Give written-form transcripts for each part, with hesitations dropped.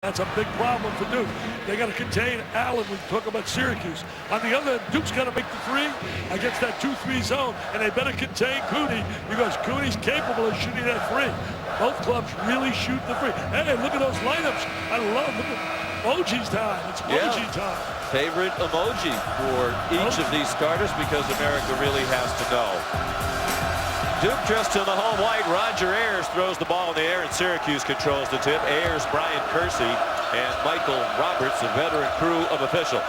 That's a big problem for Duke. They got to contain Allen. We talk about Syracuse. On the other end, Duke's got to make the three against that 2-3 zone, and they better contain Cooney because Cooney's capable of shooting that three. Both clubs really shoot the three. Hey, look at those lineups. I love them. Emoji's time. It's emoji time. Favorite emoji for each of these starters because America really has to know. Duke dressed in the home white. Roger Ayers throws the ball in the air, and Syracuse controls the tip. Ayers, Brian Kersey, and Michael Roberts, a veteran crew of officials.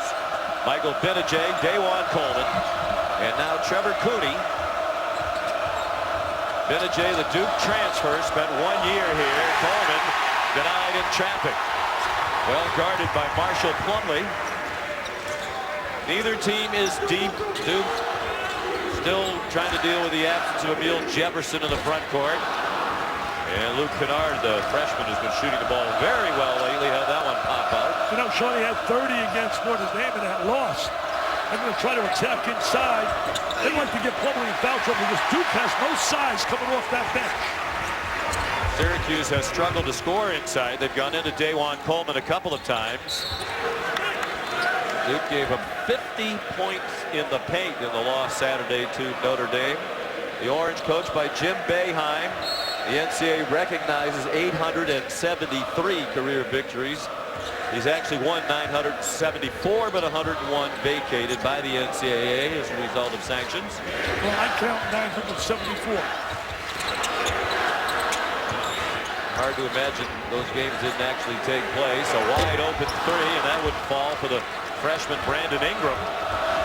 Michael Benajay, Dajuan Coleman, and now Trevor Cooney. Benajay, the Duke transfer, spent 1 year here. Coleman denied in traffic. Well guarded by Marshall Plumlee. Neither team is deep. Duke still trying to deal with the absence of Emil Jefferson in the front court. And Luke Kennard, the freshman, has been shooting the ball very well lately. How'd that one pop out? You know, Shawnee had 30 against Notre Dame and that loss. They're going to try to attack inside. They'd like to get Plumlee in foul trouble because Duke has no size coming off that bench. Syracuse has struggled to score inside. They've gone into Dajuan Coleman a couple of times. Duke gave him 50 points in the paint in the loss Saturday to Notre Dame. The Orange, coached by Jim Boeheim. The NCAA recognizes 873 career victories. He's actually won 974, but 101 vacated by the NCAA as a result of sanctions. Well, I count 974. Hard to imagine those games didn't actually take place. A wide open three, and that would fall for the freshman Brandon Ingram.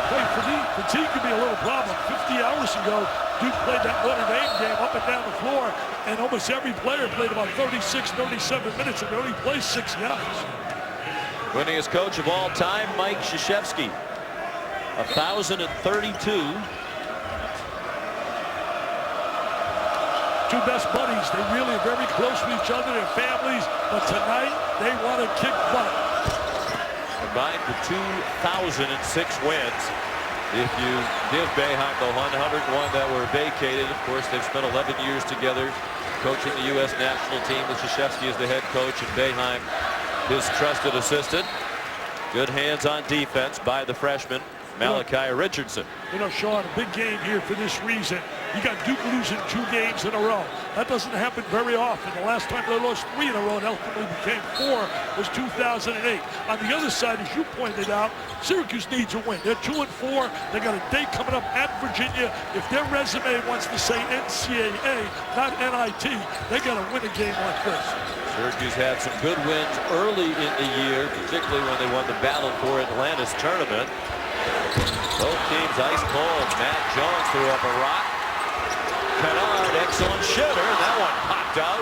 Hey, fatigue could be a little problem. 50 hours ago, Duke played that Notre Dame game up and down the floor, and almost every player played about 36, 37 minutes, and they only played 6 guys. Winningest coach of all time, Mike Krzyzewski. 1,032. Two best buddies. They really are very close to each other, their families, but tonight they want to kick butt. Combined for 2,006 wins. If you give Boeheim the 101 that were vacated, of course, they've spent 11 years together coaching the U.S. national team with Krzyzewski as the head coach and Boeheim his trusted assistant. Good hands on defense by the freshman, Malachi Richardson. You know, Sean, a big game here for this reason. You got Duke losing 2 games in a row. That doesn't happen very often. The last time they lost 3 in a row and ultimately became 4 was 2008. On the other side, as you pointed out, Syracuse needs a win. They're 2-4. They got a date coming up at Virginia. If their resume wants to say NCAA, not NIT, they got to win a game like this. Syracuse had some good wins early in the year, particularly when they won the Battle for Atlantis tournament. Both teams ice cold. Matt Jones threw up a rock. Kennard, excellent shooter. That one popped out.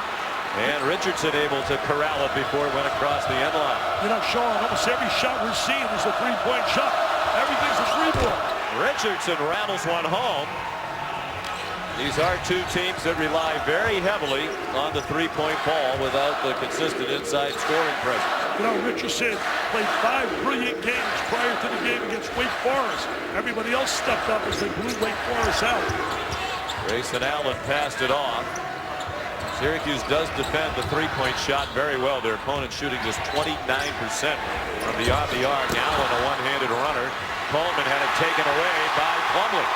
And Richardson able to corral it before it went across the end line. You know, Sean, almost every shot we're seeing is a three-point shot. Everything's a three-point. Richardson rattles one home. These are two teams that rely very heavily on the three-point ball without the consistent inside scoring presence. You know, Richardson played 5 brilliant games prior to the game against Wake Forest. Everybody else stepped up as they blew Wake Forest out. Grayson Allen passed it off. Syracuse does defend the three-point shot very well. Their opponent shooting just 29% from beyond the arc. Allen, a one-handed runner. Coleman had it taken away by Plumlee.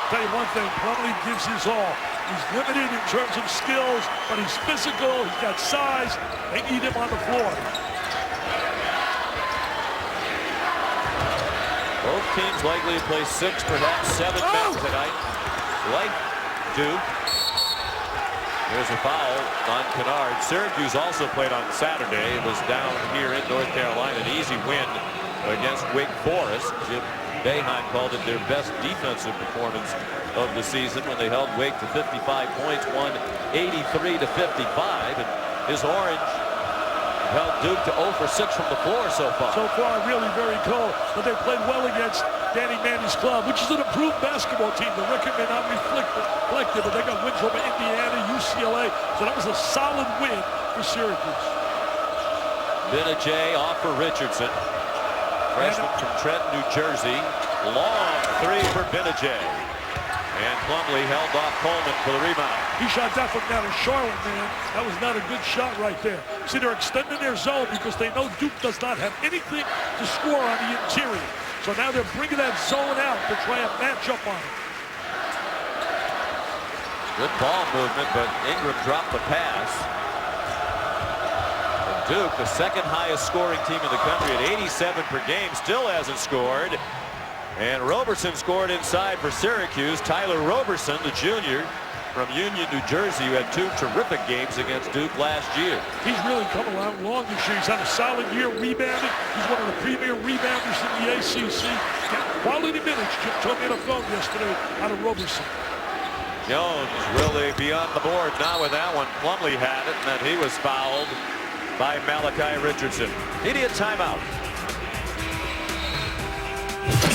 Tell you one thing, Plumlee gives his all. He's limited in terms of skills, but he's physical, he's got size. They need him on the floor. Both teams likely to play 6, perhaps 7 men tonight, like Duke. There's a foul on Kennard. Syracuse also played on Saturday. It was down here in North Carolina. An easy win against Wake Forest. Jim Boeheim called it their best defensive performance of the season when they held Wake to 55 points, won 83-55, and his Orange held Duke to 0 for 6 from the floor so far. So far, really very cold, but they played well against Danny Manny's club, which is an improved basketball team. The record may not reflect it, but they got wins over Indiana, UCLA, so that was a solid win for Syracuse. Benajay off for Richardson. Freshman from Trenton, New Jersey. Long three for Benajay. And Plumlee held off Coleman for the rebound. He shot that from down in Charlotte, man. That was not a good shot right there. See, they're extending their zone because they know Duke does not have anything to score on the interior. So now they're bringing that zone out to try and match up on it. Good ball movement, but Ingram dropped the pass. And Duke, the second highest scoring team in the country at 87 per game, still hasn't scored. And Roberson scored inside for Syracuse. Tyler Roberson, the junior from Union, New Jersey, who had 2 terrific games against Duke last year. He's really come along long this year. He's had a solid year rebounding. He's one of the premier rebounders in the ACC. Got quality minutes. Jim told me on the phone yesterday out of Roberson. Jones really beyond the board now with that one. Plumlee had it, and then he was fouled by Malachi Richardson. Immediate timeout.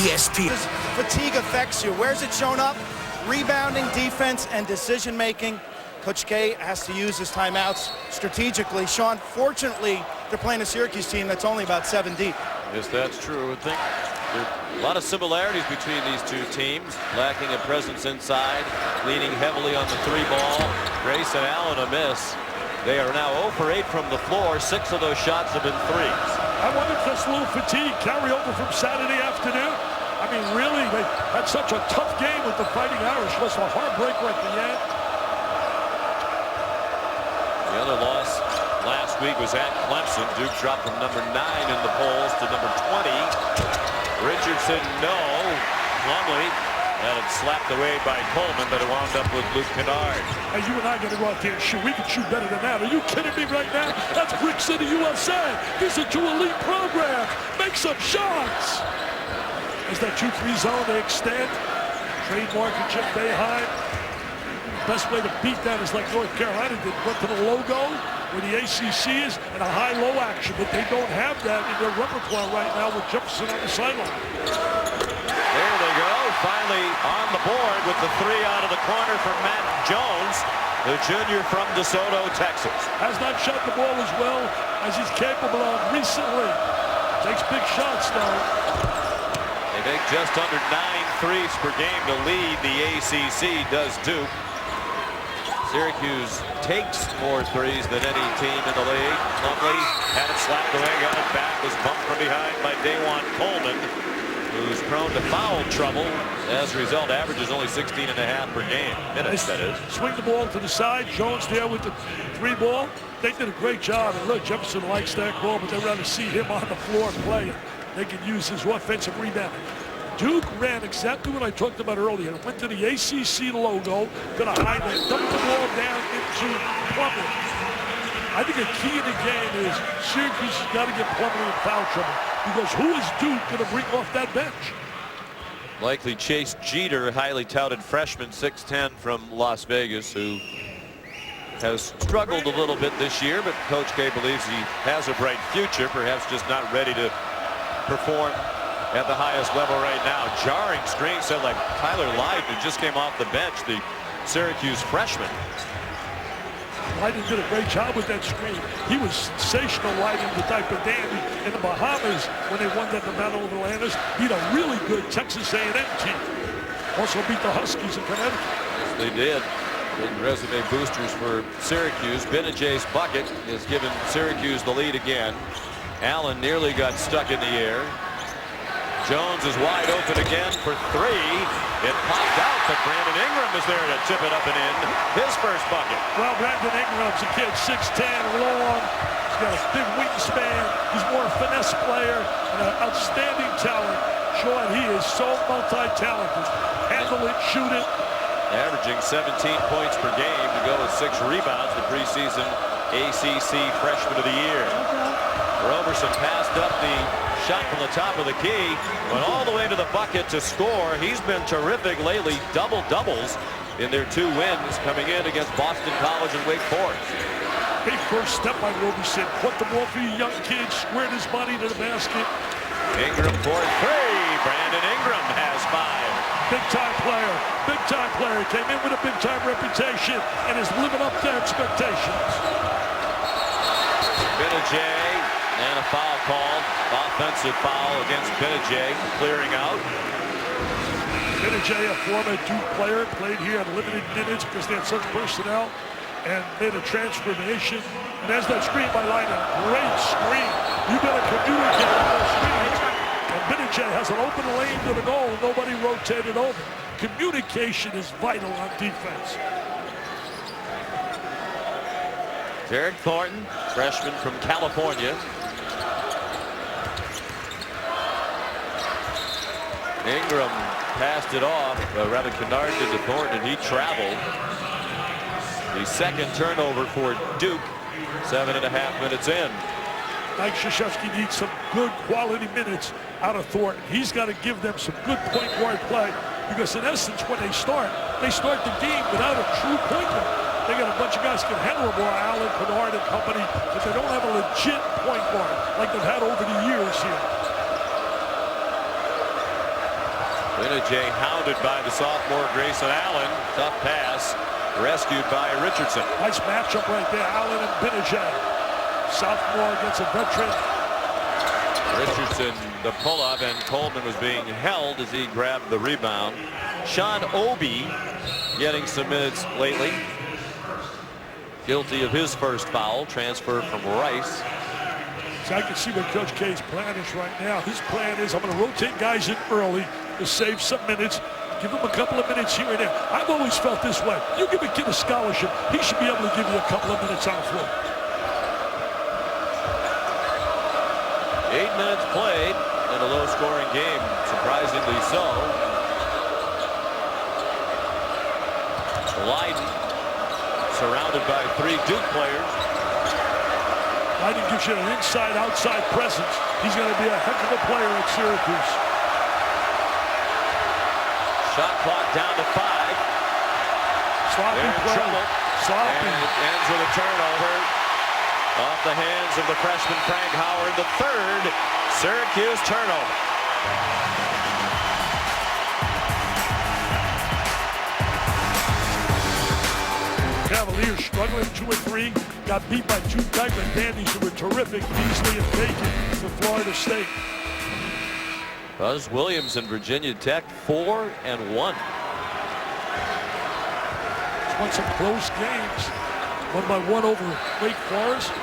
ESPN. Fatigue affects you. Where's it shown up? Rebounding, defense, and decision making. Coach K has to use his timeouts strategically. Sean, fortunately, they're playing a Syracuse team that's only about 7 deep. Yes, that's true. I would think there are a lot of similarities between these two teams. Lacking a presence inside, leaning heavily on the 3 ball. Grayson Allen a miss. They are now 0 for 8 from the floor. 6 of those shots have been threes. I wonder if this little fatigue carry over from Saturday afternoon. I mean, really, they had such a tough game with the Fighting Irish. Was a heartbreaker at the end. The other loss last week was at Clemson. Duke dropped from number 9 in the polls to number 20. Richardson, no. Plumlee had it slapped away by Coleman, but it wound up with Luke Kennard. Hey, you and I got to go out there and shoot. We can shoot better than that. Are you kidding me right now? That's Brick City, USA. These are 2 elite programs. Make some shots. As that 2-3 zone, they extend. Trademark and Jim Boeheim. Best way to beat that is like North Carolina did. Went to the logo where the ACC is and a high-low action, but they don't have that in their repertoire right now with Jefferson on the sideline. There they go. Finally on the board with the 3 out of the corner from Matt Jones, the junior from DeSoto, Texas. Has not shot the ball as well as he's capable of recently. Takes big shots, though. They make just under 9 threes per game to lead the ACC, does Duke. Syracuse takes more threes than any team in the league. Plumlee had it slapped away, got it back, was bumped from behind by Dajuan Coleman, who's prone to foul trouble. As a result, averages only 16.5 per game. Minutes, that is. Swing the ball to the side. Jones there with the 3 ball. They did a great job. And look, Jefferson likes that call, but they'd rather see him on the floor playing. They can use his offensive rebounding. Duke ran exactly what I talked about earlier. It went to the ACC logo, going to hide that, dump the ball down into Plumlee. I think a key in the game is Syracuse has got to get Plumlee in foul trouble, because who is Duke going to bring off that bench? Likely Chase Jeter, highly touted freshman, 6'10", from Las Vegas, who has struggled a little bit this year, but Coach K believes he has a bright future, perhaps just not ready to perform at the highest level right now. Jarring screen set like Tyler Lydon, who just came off the bench, the Syracuse freshman. Lydon did a great job with that screen. He was sensational, Lydon, the type of dandy in the Bahamas when they won that the Battle of Atlantis. Beat a really good Texas A&M team. Also beat the Huskies in Connecticut. Yes, they did. Good resume boosters for Syracuse. Benajay's bucket has given Syracuse the lead again. Allen nearly got stuck in the air. Jones is wide open again for 3. It popped out, but Brandon Ingram was there to tip it up and in. His first bucket. Well, Brandon Ingram's a kid, 6'10", long. He's got a big wingspan. He's more a finesse player and an outstanding talent. Sean, he is so multi-talented. Handle it, shoot it. Averaging 17 points per game to go with 6 rebounds, the preseason ACC Freshman of the Year. Roberson passed up the shot from the top of the key, went all the way to the bucket to score. He's been terrific lately, double-doubles in their 2 wins coming in against Boston College and Wake Forest. Big first step by Roberson. Put the ball for you young kids, squared his body to the basket. Ingram for 3. Brandon Ingram has 5. Big-time player, big-time player. Came in with a big-time reputation and is living up to expectations. Benajay, and a foul called. Offensive foul against Benajay, clearing out. Benajay, a former Duke player, played here at limited minutes because they had such personnel and made a transformation. And there's that screen by Leiden. Great screen. You got to communicate with those screens. And Benajay has an open lane to the goal. Nobody rotated over. Communication is vital on defense. Derek Thornton, freshman from California. Ingram passed it off, rather Kennard did to Thornton, and he traveled. The second turnover for Duke, 7.5 minutes in. Mike Krzyzewski needs some good quality minutes out of Thornton. He's got to give them some good point guard play because in essence when they start the game without a true point guard. They got a bunch of guys who can handle the ball, Allen, Kennard, and company, but they don't have a legit point guard like they've had over the years here. Benajay hounded by the sophomore Grayson Allen. Tough pass, rescued by Richardson. Nice matchup right there, Allen and Benajay. Sophomore against a veteran. Richardson, the pull-up, and Coleman was being held as he grabbed the rebound. Sean Obi getting some minutes lately. Guilty of his first foul, transfer from Rice. So I can see what Coach K's plan is right now. His plan is I'm going to rotate guys in early to save some minutes, give him a couple of minutes here and there. I've always felt this way. You give a kid a scholarship, he should be able to give you a couple of minutes on the floor. 8 minutes played in a low-scoring game, surprisingly so. Leiden surrounded by 3 Duke players. Leiden gives you an inside-outside presence. He's going to be a heck of a player at Syracuse. Shot clock down to 5. Sloppy They're in play. trouble. Sloppy. And it ends with a turnover off the hands of the freshman Frank Howard. The third Syracuse turnover. Cavaliers struggling 2 and 3. Got beat by 2 Diamond Dandies who were terrific. Beasley and Bacon for Florida State. Buzz Williams and Virginia Tech 4-1. It's won some close games. 1 by 1 over Wake Forest.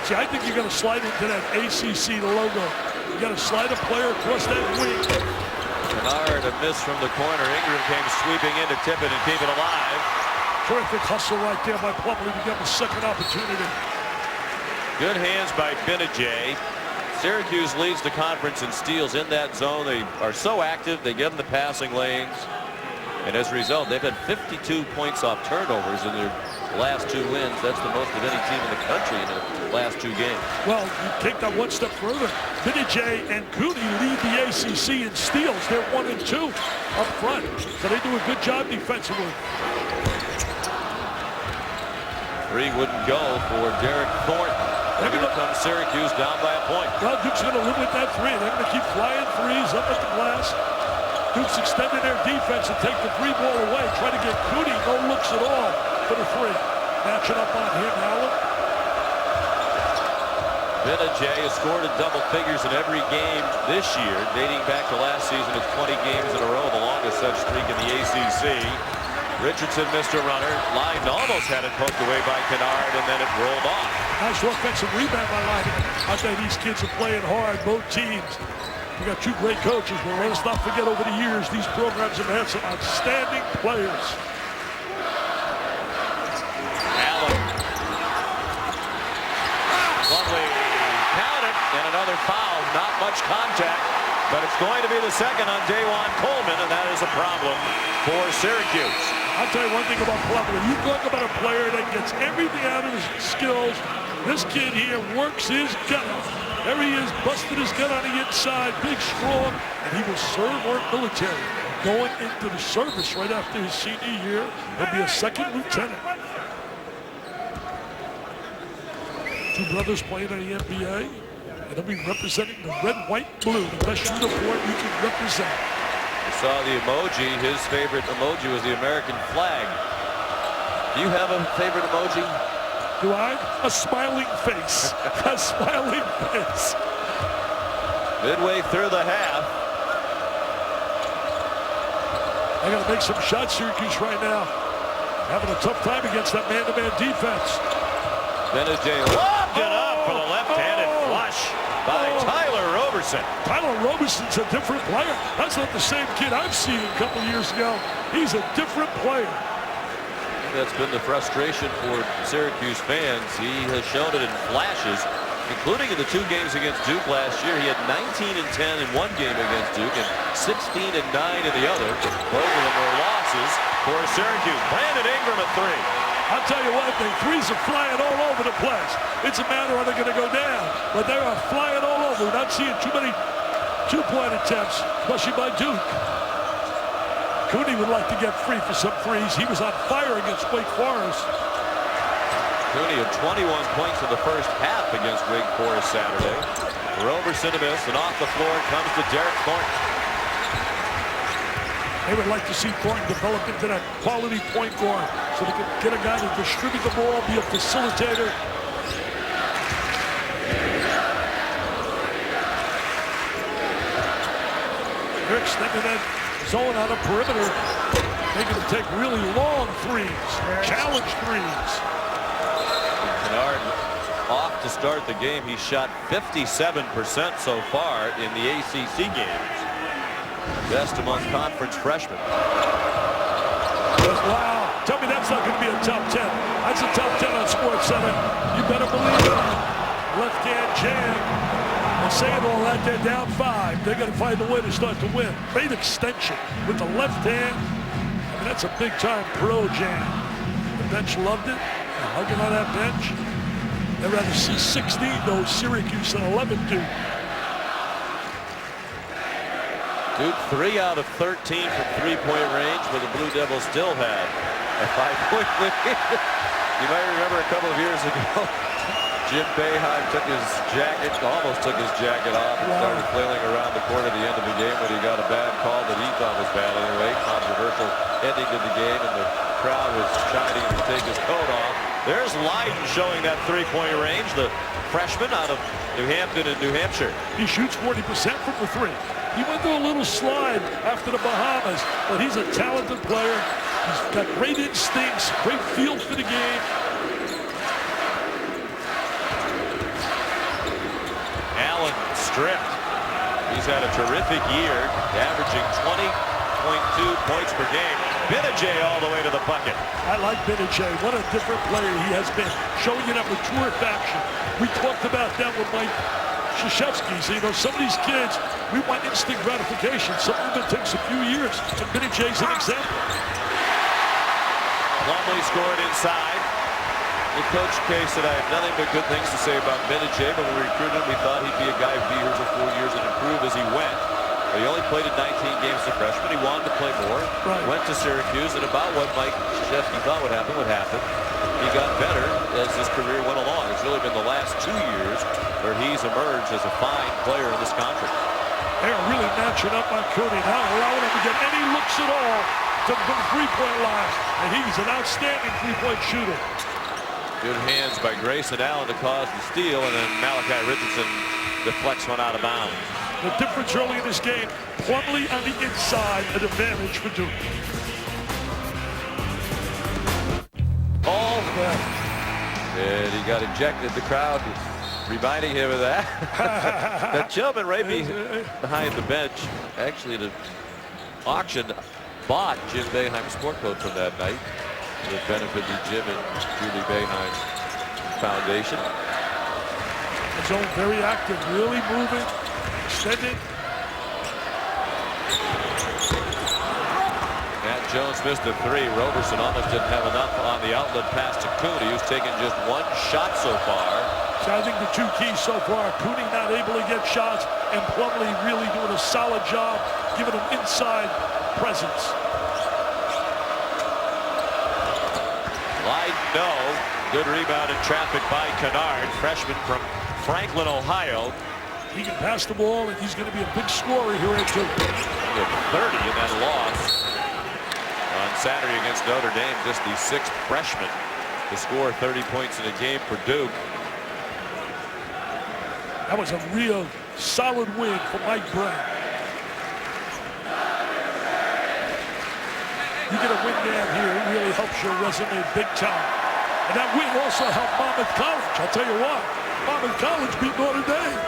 See, I think you're going to slide into that ACC logo. You got to slide a player across that wing. Kennard, a miss from the corner. Ingram came sweeping in to tip it and keep it alive. Terrific hustle right there by Plumlee to get him a second opportunity. Good hands by Benajay. Syracuse leads the conference in steals in that zone. They are so active. They get in the passing lanes. And as a result, they've had 52 points off turnovers in their last 2 wins. That's the most of any team in the country in the last 2 games. Well, you take that one step further. Benajay and Cooney lead the ACC in steals. They're 1 and 2 up front. So they do a good job defensively. 3 wouldn't go for Derek Thornton. And here comes Syracuse down by a point. Well, Duke's going to limit that 3. They're going to keep flying threes up at the glass. Duke's extending their defense and take the 3 ball away. Try to get Cooney no looks at all for the 3. Matching up on him, Allen. Benajay has scored in double figures in every game this year, dating back to last season. It's 20 games in a row, the longest such streak in the ACC. Richardson missed a runner. Leiden almost had it poked away by Kennard, and then it rolled off. Nice offensive rebound by Leiden. I think these kids are playing hard, both teams. We got 2 great coaches, but let us not forget over the years, these programs have had some outstanding players. Allen. Plumlee counted, and another foul. Not much contact, but it's going to be the second on Dajuan Coleman, and that is a problem for Syracuse. I'll tell you one thing about Plumlee. You talk about a player that gets everything out of his skills. This kid here works his gut. There he is, busted his gun on the inside, big, strong, and he will serve our military. Going into the service right after his senior year, he'll be a 2nd lieutenant. 2 brothers playing in the NBA, and they'll be representing the red, white, blue, the best uniform you can represent. I saw the emoji. His favorite emoji was the American flag. Do you have a favorite emoji? Do I? A smiling face. A smiling face. Midway through the half. They got to make some shots, Syracuse, right now. Having a tough time against that man-to-man defense. Benedict lobbed it up for the left-handed flush by Tyler Roberson. Tyler Roberson's a different player. That's not the same kid I've seen a couple years ago. He's a different player. That's been the frustration for Syracuse fans. He has shown it in flashes, including in the 2 games against Duke last year. He had 19 and 10 in one game against Duke and 16 and 9 in the other. Both of them were losses for Syracuse. Brandon Ingram at 3. I'll tell you one thing, threes are flying all over the place. It's a matter of they're going to go down, but they are flying all over. We're not seeing too many two-point attempts, especially by Duke. Cooney would like to get free for some threes. He was on fire against Wake Forest. Cooney had 21 points in the first half against Wake Forest Saturday. Roberson a miss, and off the floor comes to Derek Thornton. They would like to see Thornton develop into that quality point guard so they can get a guy to distribute the ball, be a facilitator. They're extending that zone on the perimeter. They can take really long threes, challenge threes. Kennard off to start the game. He shot 57% so far in the ACC games. Best among conference freshmen. Wow. Tell me that's not going to be a top 10. That's a top 10 on SportsCenter. You better believe it. Left-hand jam. And saying all that, they're down 5. They're going to find a way to start to win. Great extension with the left hand. I mean, that's a big-time pro jam. The bench loved it. They're hugging on that bench. They'd rather see 16, though, Syracuse than 11 Duke. Duke 3 out of 13 from three-point range, but the Blue Devils still had a 5-point lead. You might remember a couple of years ago, Jim Boeheim took his jacket, almost took his jacket off, and started flailing around the court at the end of the game when he got a bad call that he thought was bad anyway. Controversial ending to the game, and the crowd was shining to take his coat off. There's Leiden showing that three-point range, the freshman out of New Hampton and New Hampshire. He shoots 40% from the 3. He went through a little slide after the Bahamas, but he's a talented player. He's got great instincts, great feel for the game. Allen stripped. He's had a terrific year, averaging 20.2 points per game. Benedict all the way to the bucket. I like Benedict. What a different player he has been, showing you that mature faction. We talked about that with Mike Krzyzewski. So, you know, some of these kids, we want instant gratification. Some of them it takes a few years. And Benedict's an example. Plumlee scored inside. The coach K said, I have nothing but good things to say about Benedict, but when we recruited him, we thought he'd be a guy who'd be here for 4 years and improve as he went. But he only played in 19 games as a freshman. He wanted to play more. Right. Went to Syracuse, and about what Mike Krzyzewski thought would happen would happen. He got better as his career went along. It's really been the last 2 years where he's emerged as a fine player in this conference. They're really matching up on Cooney, not allowing him to get any looks at all to the three-point line. And he's an outstanding three-point shooter. Good hands by Grayson Allen to cause the steal, and then Malachi Richardson deflects one out of bounds. The difference early in this game, Plumlee on the inside, an advantage for Duke. Oh, and he got ejected. The crowd reminding him of that. That gentleman right behind the bench, actually at an auction, bought Jim Boeheim's sport coat from that night. It benefited Jim and Julie Boeheim Foundation. The zone very active, really moving, extended. Matt Jones missed a 3. Roberson almost didn't have enough on the outlet pass to Cooney, who's taken just 1 shot so far. So I think the 2 keys so far, Cooney not able to get shots, and Plumlee really doing a solid job, giving him inside presence. No. Good rebound in traffic by Kennard, freshman from Franklin, Ohio. He can pass the ball, and he's going to be a big scorer here at Duke. He had 30 in that loss on Saturday against Notre Dame. Just the 6th freshman to score 30 points in a game for Duke. That was a real solid win for Mike Brown. you get a win down here, it really helps your resume big time. And that win also helped Monmouth College. I'll tell you what, Monmouth College beat Notre Dame.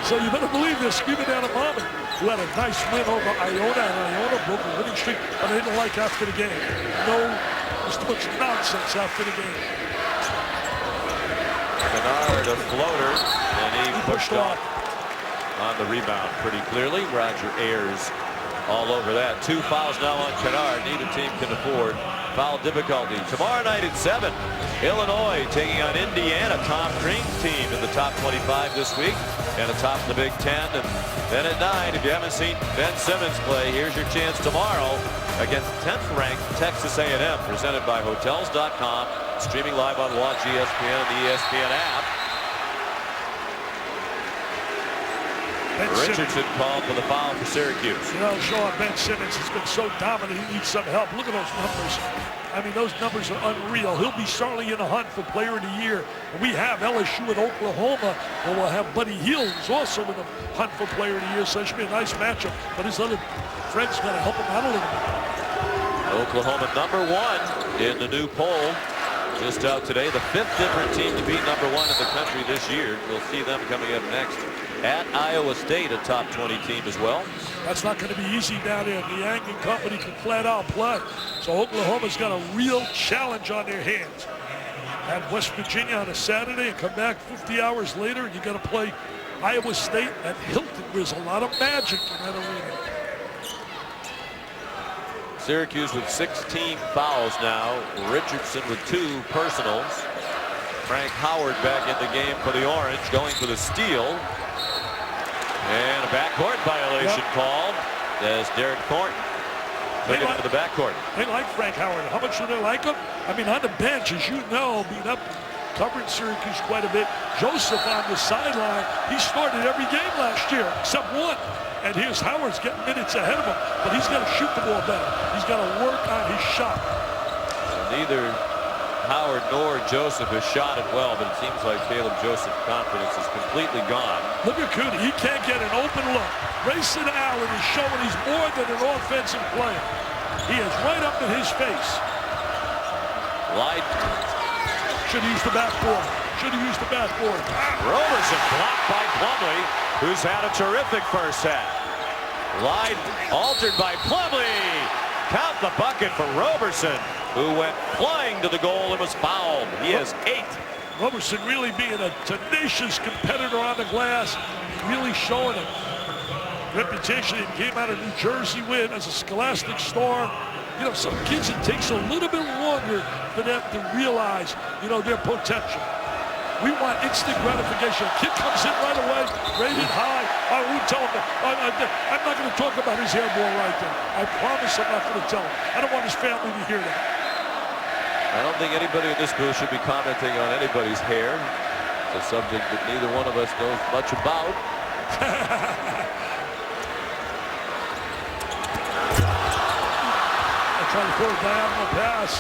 So you better believe they're screaming down at Monmouth, who had a nice win over Iona, and Iona broke a winning streak, but they didn't like after the game. No, there's too much nonsense after the game. Kennard, a floater, and he pushed off on the rebound pretty clearly. Roger Ayers all over that. 2 fouls now on Kennard. Neither team can afford foul difficulty. Tomorrow night at 7, Illinois taking on Indiana. Tom Crean's team in the top 25 this week and atop the Big Ten. And then at 9, if you haven't seen Ben Simmons play, here's your chance tomorrow against 10th ranked Texas A&M, presented by Hotels.com, streaming live on Watch ESPN and the ESPN app. Richardson called for the foul for Syracuse. You know, Sean, Ben Simmons has been so dominant. He needs some help. Look at those numbers. I mean, those numbers are unreal. He'll be certainly in the hunt for Player of the Year. And we have LSU and Oklahoma, where we'll have Buddy Hield, who's also in the hunt for Player of the Year. So it should be a nice matchup. But his other friends got to help him out a little bit. Oklahoma #1 in the new poll. Just out today, the 5th different team to be #1 in the country this year. We'll see them coming up next. At Iowa State, a top 20 team as well. That's not going to be easy down there. Niang and company can flat out play. So Oklahoma's got a real challenge on their hands. At West Virginia on a Saturday and come back 50 hours later, and you got to play Iowa State at Hilton. There's a lot of magic in that arena. Syracuse with 16 fouls now. Richardson with 2 personals. Frank Howard back in the game for the Orange, going for the steal. And a backcourt violation called as Derek Thornton took it into the backcourt. They like Frank Howard. How much do they like him? I mean, on the bench, as you know, being up, covering Syracuse quite a bit. Joseph on the sideline, he started every game last year, except one. And here's Howard's getting minutes ahead of him, but he's got to shoot the ball better. He's got to work on his shot. Neither Howard nor Joseph has shot it well, but it seems like Caleb Joseph's confidence is completely gone. Look at Cooney. He can't get an open look. Grayson Allen is showing he's more than an offensive player. He is right up in his face. Light. Should have used the backboard. Should have used the backboard. Roberson blocked by Plumlee, who's had a terrific first half. Light altered by Plumlee. Count the bucket for Roberson, who went flying to the goal and was fouled. He has 8. Roberson really being a tenacious competitor on the glass, really showing a reputation he came out of New Jersey with as a scholastic star. You know, some kids, it takes a little bit longer for them to realize, you know, their potential. We want instant gratification. A kid comes in right away, rated high. I won't tell him that. I'm not going to talk about his hairball right there. I promise I'm not going to tell him. I don't want his family to hear that. I don't think anybody in this booth should be commenting on anybody's hair. It's a subject that neither one of us knows much about. I try to throw a diagonal pass.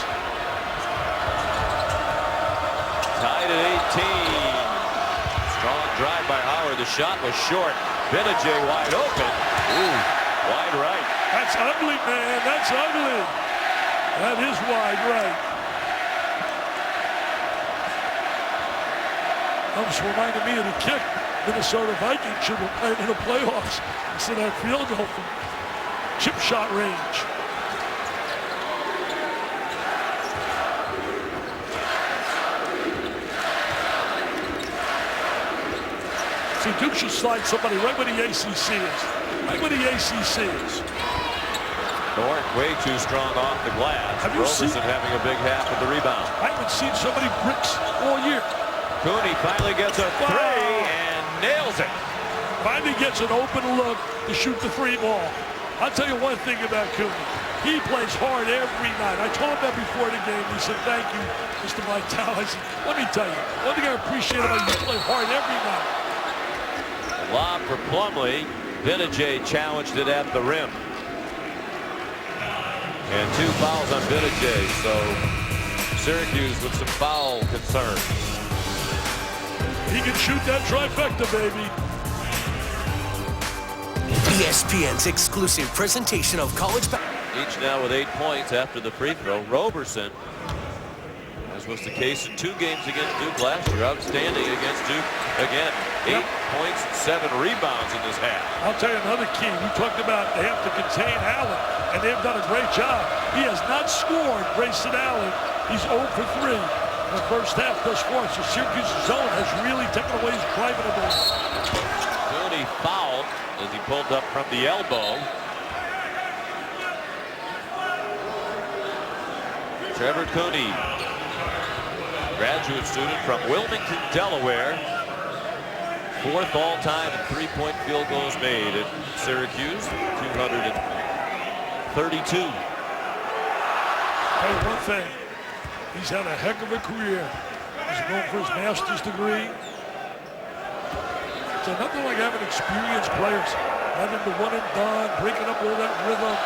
Tied at 18. Strong drive by Howard. The shot was short. Benajay wide open. Ooh, wide right. That's ugly, man. That's ugly. That is wide right. Almost reminded me of the kick Minnesota Vikings should have played in the playoffs instead of that field goal from chip shot range. See, Duke should slide somebody right where the ACC is. Right where the ACC is. North way too strong off the glass. Roberson having a big half of the rebound. I haven't seen so many bricks all year. Cooney finally gets a 3 and nails it. Finally gets an open look to shoot the 3 ball. I'll tell you one thing about Cooney. He plays hard every night. I told him that before the game. He said, thank you, Mr. Vitale. I said, let me tell you, one thing I appreciate about you, play hard every night. Lob for Plumlee. Benajay challenged it at the rim. And 2 fouls on Benajay, so Syracuse with some foul concerns. He can shoot that trifecta, baby. ESPN's exclusive presentation of college basketball. each now with 8 points after the free throw. Roberson, as was the case in 2 games against Duke last year, outstanding against Duke again. 8 points and 7 rebounds in this half. I'll tell you another key. We talked about they have to contain Allen, and they've done a great job. He has not scored, Grayson Allen. He's 0 for 3 in the first half thus far. So Syracuse's zone has really taken away his driving ability. Cooney fouled as he pulled up from the elbow. Trevor Cooney, graduate student from Wilmington, Delaware. 4th all-time in 3-point field goals made at Syracuse, 232. Tell you one thing, he's had a heck of a career. He's going for his master's degree. So nothing like having experienced players, having the one and done, breaking up all that rhythm.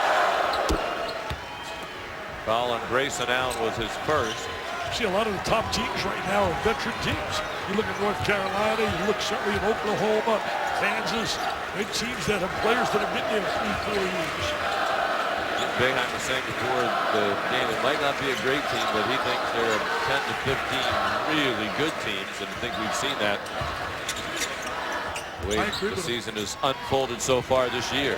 Foul on Grayson Allen was his first. You see a lot of the top teams right now are veteran teams. You look at North Carolina, you look certainly at Oklahoma, Kansas, big teams that have players that have been there 3-4 years. Boeheim was saying before the game, it might not be a great team, but he thinks there are 10 to 15 really good teams, and I think we've seen that the way the season has unfolded so far this year.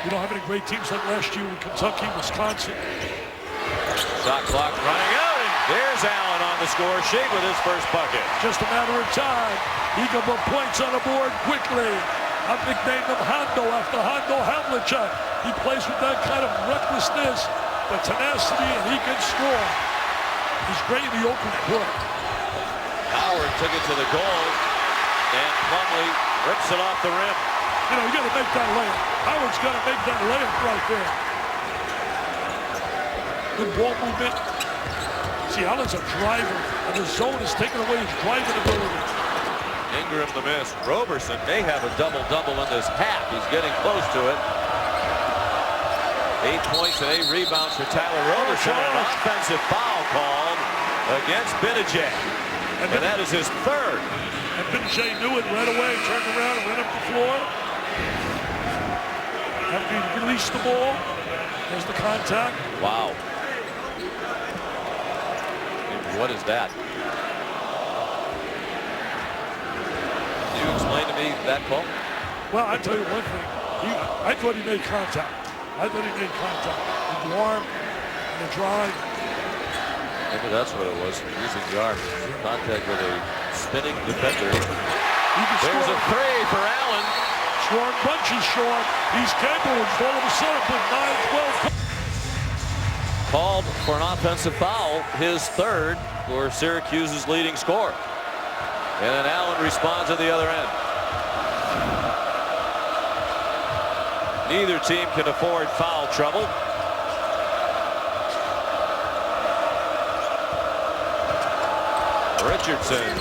You don't have any great teams like last year with Kentucky, Wisconsin. Shot clock running out, and there's Allen on the score sheet with his first bucket. Just a matter of time. He can put points on the board quickly. I've nicknamed him Hondo after Hondo Havlicek. He plays with that kind of recklessness, but tenacity, and he can score. He's great in the open court. Howard took it to the goal, and Plumlee rips it off the rim. You know, you got to make that layup. Howard's got to make that layup right there. Good ball movement. See, Allen's a driver, and the zone is taking away his driving ability. Ingram the miss. Roberson may have a double-double in this half. He's getting close to it. 8 points and 8 rebounds for Tyler Roberson. An offensive foul called against Benajay. And that is his 3rd. And Benajay knew it right away. Turned around and ran up the floor. After he released the ball, there's the contact. Wow. What is that? Can you explain to me that call? Well, I tell you one thing. I thought he made contact. The arm and the drive. Maybe that's what it was. Using the arm. Contact with a spinning defender. There's a 3 for Allen. Scoring bunches, Sean. He's capable. All of a sudden, put 9-12. Called for an offensive foul, his 3rd for Syracuse's leading scorer. And then Allen responds at the other end. Neither team can afford foul trouble. Richardson.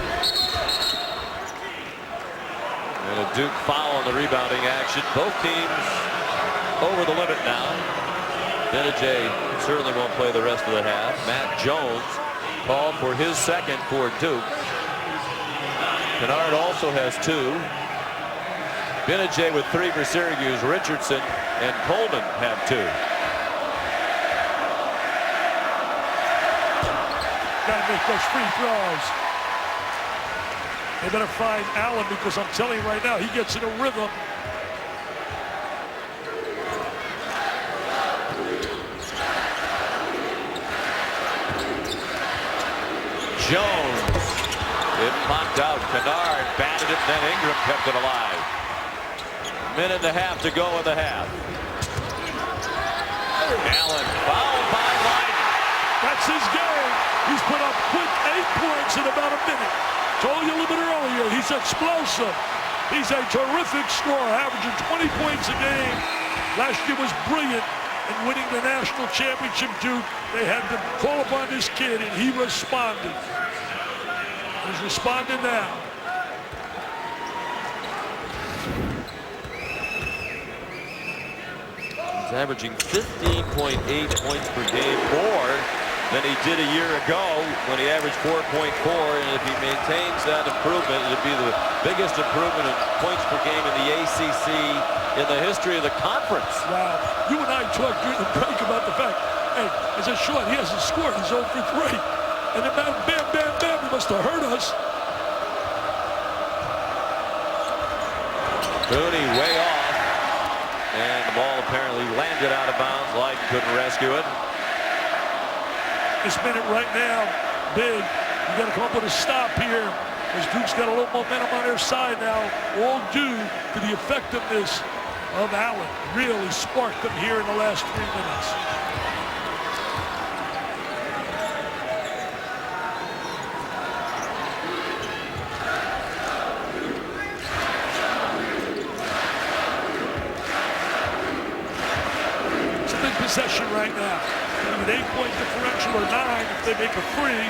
And a Duke foul on the rebounding action. Both teams over the limit now. Benajay certainly won't play the rest of the half. Matt Jones called for his 2nd for Duke. Kennard also has 2. Benajay with 3 for Syracuse. Richardson and Coleman have 2. Got to make those free throws. They better find Allen, because I'm telling you right now, he gets in a rhythm. Jones. It popped out. Kennard batted it, then Ingram kept it alive. Minute and a half to go in the half. Allen fouled by Lyman. That's his game. He's put up quick 8 points in about a minute. Told you a little bit earlier, he's explosive. He's a terrific scorer, averaging 20 points a game. Last year was brilliant in winning the national championship. Duke, they had to call upon this kid, and he responded. He's responding now. He's averaging 15.8 points per game, more than he did a year ago when he averaged 4.4, and if he maintains that improvement, it'll be the biggest improvement in points per game in the ACC in the history of the conference. Wow. You and I talked during the break about the fact, hey, as a short, he hasn't scored. He's 0 for 3. And then bam, bam, bam, bam, he must have hurt us. Mooney way off, and the ball apparently landed out of bounds. Light couldn't rescue it. This minute right now, big. You got to come up with a stop here. As Duke's got a little momentum on their side now, all due to the effectiveness of Allen. Really sparked them here in the last 3 minutes. Possession right now. An 8-point differential or 9 if they make a free.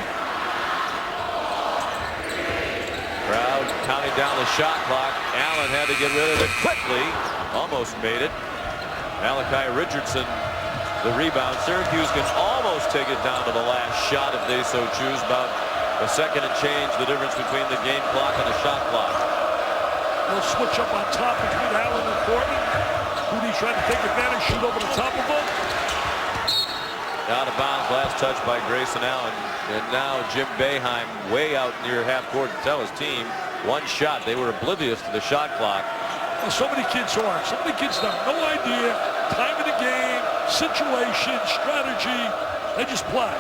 Crowd counting down the shot clock. Allen had to get rid of it quickly. Almost made it. Malachi Richardson, the rebound. Syracuse can almost take it down to the last shot if they so choose. About a second and change the difference between the game clock and the shot clock. They'll switch up on top between Allen and Gordon. Cooney trying to take advantage, shoot over the top of him. Out of bounds, last touch by Grayson Allen. And now Jim Boeheim way out near half court to tell his team one shot. They were oblivious to the shot clock. Well, so many kids are. So many kids have no idea. Time of the game, situation, strategy. They just play.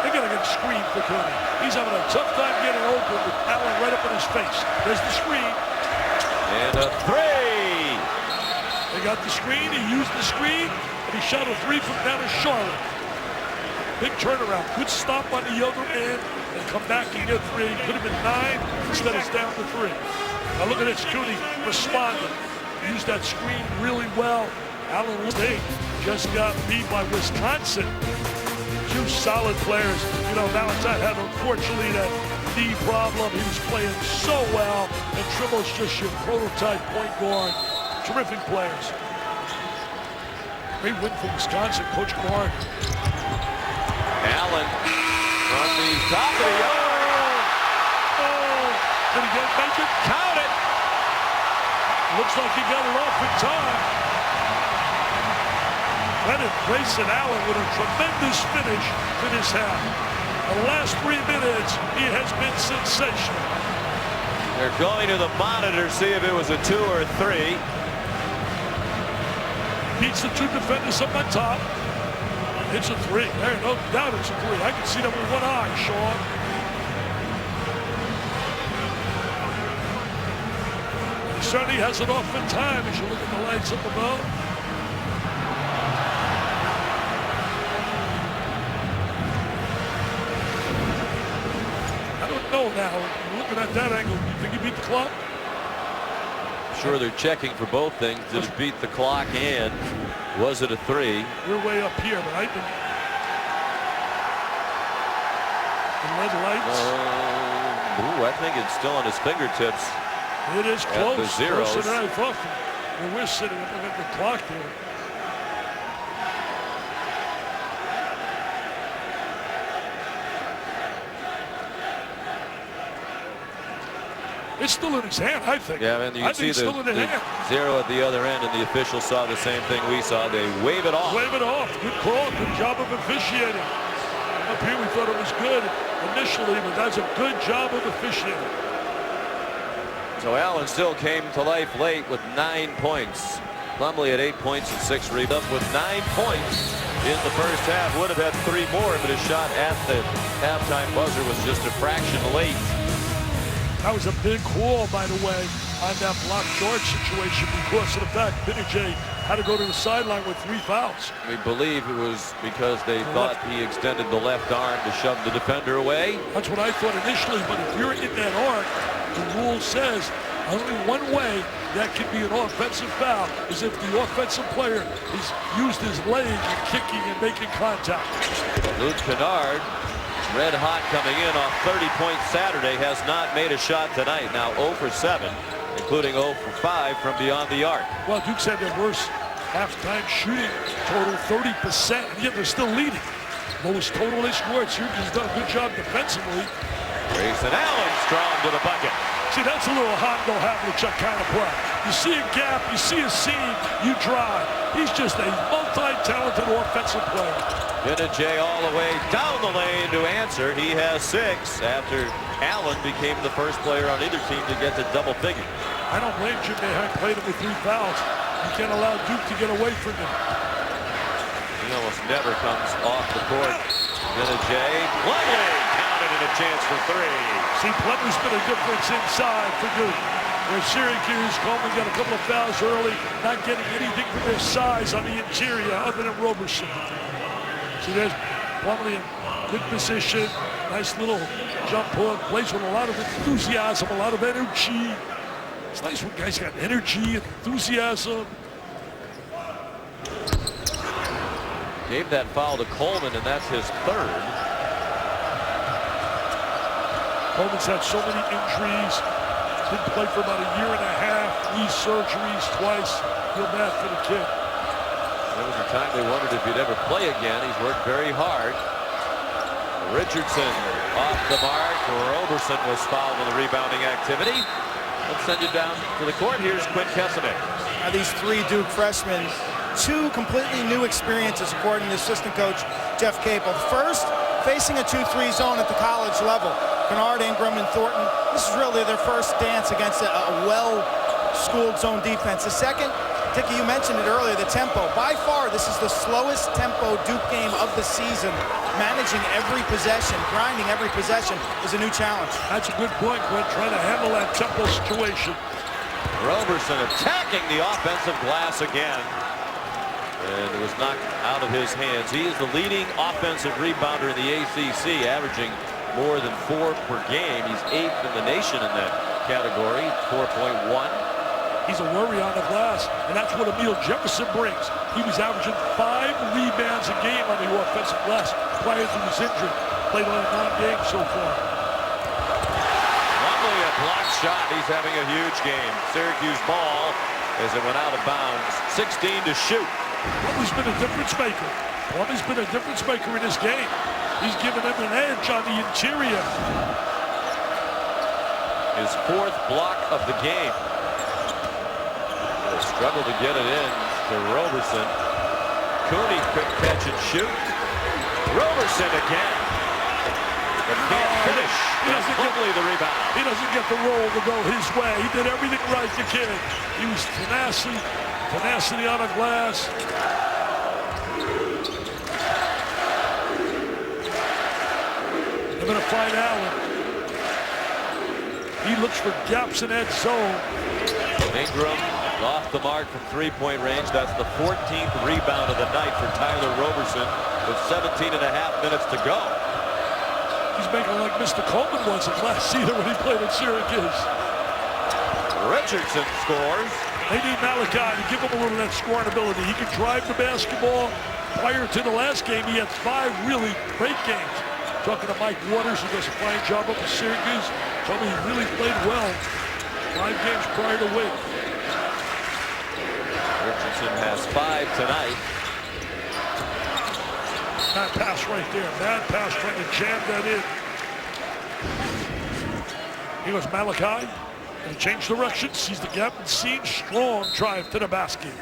They're going to get a screen for Cooney. He's having a tough time getting open with Allen right up in his face. There's the screen. And a 3. They got the screen. He used the screen. He shot a 3 from down to Charlotte. Big turnaround. Good stop on the other end and come back and get 3. Could have been 9. Instead it's down to 3. Now look at this. Cooney responded. Used that screen really well. Allen State just got beat by Wisconsin. 2 solid players. You know, Valentine had unfortunately that knee problem. He was playing so well. And Trimble's just your prototype point guard. Terrific players. Great win for Wisconsin, Coach Clark. Allen from the top of the Did he make it? Count it. Looks like he got it off in time. Credit Grayson Allen with a tremendous finish to this half. The last 3 minutes, he has been sensational. They're going to the monitor, see if it was a 2 or a 3. Beats the 2 defenders up on top. It's a 3. There, no doubt it's a 3. I can see that with one eye, Sean. He certainly has it off in time as you look at the lights up above. I don't know now. Looking at that angle, you think he beat the clock? Sure, they're checking for both things. Did it beat the clock and was it a 3? We're way up here, but I think the red lights. I think it's still on his fingertips. It is close. The zeros. Closer than I thought. When we're sitting up at the clock there. It's still in his hand, I think. Yeah, and you can see the 0 at the other end, and the officials saw the same thing we saw. They wave it off. Wave it off. Good call. Good job of officiating. Up here we thought it was good initially, but that's a good job of officiating. So Allen still came to life late with 9 points. Plumlee at 8 points and 6 rebounds. Up with 9 points in the first half. Would have had 3 more, but his shot at the halftime buzzer was just a fraction late. That was a big call, by the way, on that block George situation because of the fact Benijay had to go to the sideline with 3 fouls. We believe it was because they thought he extended the left arm to shove the defender away. That's what I thought initially, but if you're in that arc, the rule says only one way that can be an offensive foul is if the offensive player has used his leg in kicking and making contact. Luke Kennard, red hot coming in off 30-point Saturday, has not made a shot tonight. Now 0 for 7, including 0 for 5 from beyond the arc. Well, Duke's had their worst Halftime shooting total 30%, and yet they're still leading. Lowest total they scored. Syracuse has done a good job defensively. Grayson Allen strong to the bucket. See, that's a little Hondo Havlicek kind of play. You see a gap, you see a seam, you drive. He's just a multi-talented offensive player. Jay all the way down the lane to answer. He has 6 after Allen became the first player on either team to get to double figures. I don't blame Jim Mahon played him with 3 fouls. You can't allow Duke to get away from him. He almost never comes off the court. Jay Plumlee counted and a chance for 3. See, Plumlee's been a difference inside for Duke. Where Syracuse, Coleman got a couple of fouls early, not getting anything from their size on the interior other than Roberson. See, there's Plumlee in good position, nice little jump hook, plays with a lot of enthusiasm, a lot of energy. It's nice when guys got energy and enthusiasm. Gave that foul to Coleman, and that's his 3rd. Coleman's had so many injuries. Didn't play for about a year and a half. Knee surgeries twice. Feel bad for the kid. There was a time they wondered if he'd ever play again. He's worked very hard. Richardson off the mark. Roberson was fouled in the rebounding activity. Let's send you down to the court. Here's Quinn Kesselnick. Now these 3 Duke freshmen, 2 completely new experiences according to assistant coach Jeff Capel. First, facing a 2-3 zone at the college level. Kennard, Ingram, and Thornton. This is really their first dance against a well-schooled zone defense. The second, Dickie, you mentioned it earlier, the tempo. By far, this is the slowest tempo Duke game of the season. Managing every possession, grinding every possession is a new challenge. That's a good point, Glenn, trying to handle that tempo situation. Roberson attacking the offensive glass again. And it was knocked out of his hands. He is the leading offensive rebounder in the ACC, averaging more than 4 per game. He's 8th in the nation in that category, 4.1. He's a worry on the glass, and that's what Emil Jefferson brings. He was averaging 5 rebounds a game on the offensive glass prior to his injury. Played only 9 games so far. Plumlee a block shot. He's having a huge game. Syracuse ball as it went out of bounds. 16 to shoot. Plumlee's been a difference maker. Plumlee's been a difference maker in this game. He's given them an edge on the interior. His 4th block of the game. They struggle to get it in to Roberson. Cooney quick catch and shoot. Roberson again. But can't finish. He doesn't get the rebound. He doesn't get the roll to go his way. He did everything right, the kid. He was tenacity on the glass. They're going to find Allen. He looks for gaps in that zone. Ingram off the mark from 3-point range. That's the 14th rebound of the night for Tyler Roberson with 17.5 minutes to go. He's making like Mr. Coleman was in last season when he played at Syracuse. Richardson scores. They need Malachi to give him a little of that scoring ability. He can drive the basketball. Prior to the last game, he had 5 really great games. Talking to Mike Waters, who does a fine job up at Syracuse. Told me he really played well 5 games prior to Wake. Richardson has 5 tonight. Bad pass right there. Bad pass trying to jam that in. Here goes Malachi. And change direction. Sees the gap and seeing strong drive to the basket.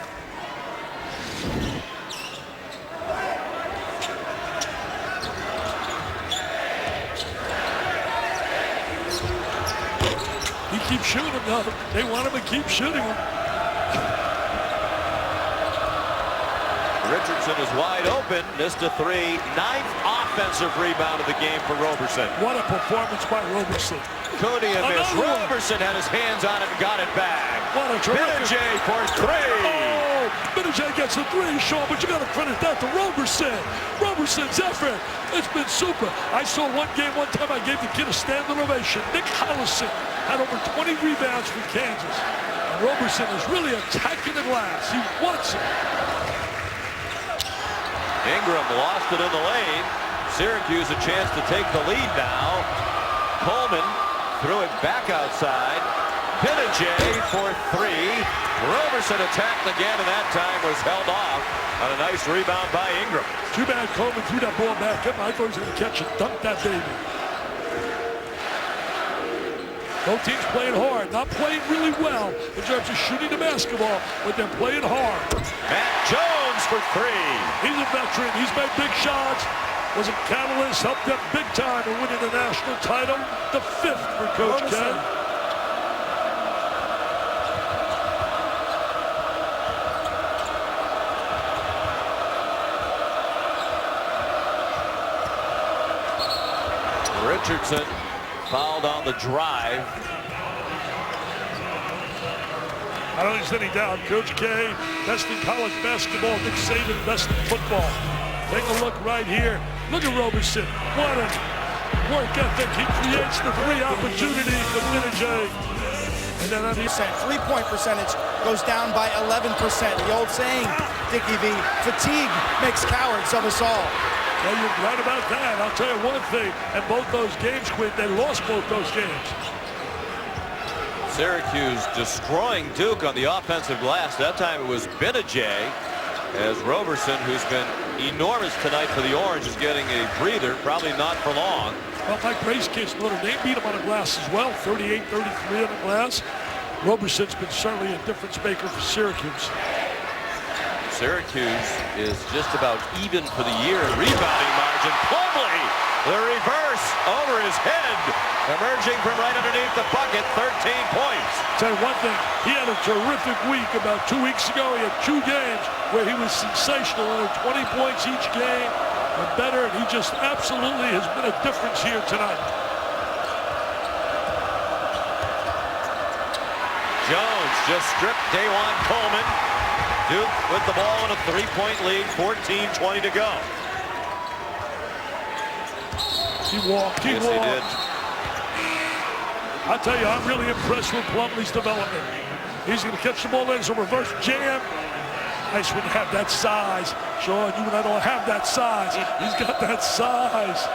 He keeps shooting him now. They want him to keep shooting him. Richardson is wide open, missed a 3. 9th offensive rebound of the game for Roberson. What a performance by Roberson. Cooney a miss. Another one. Roberson had his hands on it and got it back. What a terrific. Jay for 3. Oh, Jay gets a 3, Sean, but you got to credit that to Roberson. Roberson's effort. It's been super. I saw one game one time I gave the kid a standing ovation. Nick Hollison had over 20 rebounds for Kansas. And Roberson is really attacking the glass. He wants it. Ingram lost it in the lane. Syracuse a chance to take the lead now. Coleman threw it back outside. Pinajay for three. Roberson attacked again, and that time was held off on a nice rebound by Ingram. Too bad Coleman threw that ball back up. I thought he was going to catch and dunk that baby. Both teams playing hard, not playing really well in terms of shooting the basketball, but they're playing hard. Matt Jones for three. He's a veteran. He's made big shots. Was a catalyst, helped them big time in winning the national title. The 5th for Coach K. Richardson fouled on the drive. I don't think there's any doubt. Coach K, best in college basketball. Nick Saban, best in football. Take a look right here. Look at Roberson. What a work ethic. He creates the three opportunity for Pinajay. And then on the three-point percentage goes down by 11%. The old saying, Dickie V, fatigue makes cowards of us all. Well, you're right about that. I'll tell you one thing. And both those games, Quinn, they lost both those games. Syracuse destroying Duke on the offensive glass. That time it was Pinajay, as Roberson, who's been enormous tonight for the Orange, is getting a breather, probably not for long. Well, Mike Bray's kids, Notre Dame beat him on the glass as well, 38-33 on the glass. Roberson's been certainly a difference maker for Syracuse. Syracuse is just about even for the year in rebounding margin. Plumlee, the reverse over his head, emerging from right underneath the bucket, 13 points. Tell you one thing, he had a terrific week. About 2 weeks ago, he had 2 games where he was sensational, under 20 points each game and better, and he just absolutely has been a difference here tonight. Jones just stripped Dajuan Coleman. Duke with the ball in a 3-point lead, 14-20 to go. He walked, he Yes, walked. he did. I tell you, I'm really impressed with Plumlee's development. He's going to catch the ball as a reverse jam. Nice when you have that size. Sean, you and I don't have that size. He's got that size.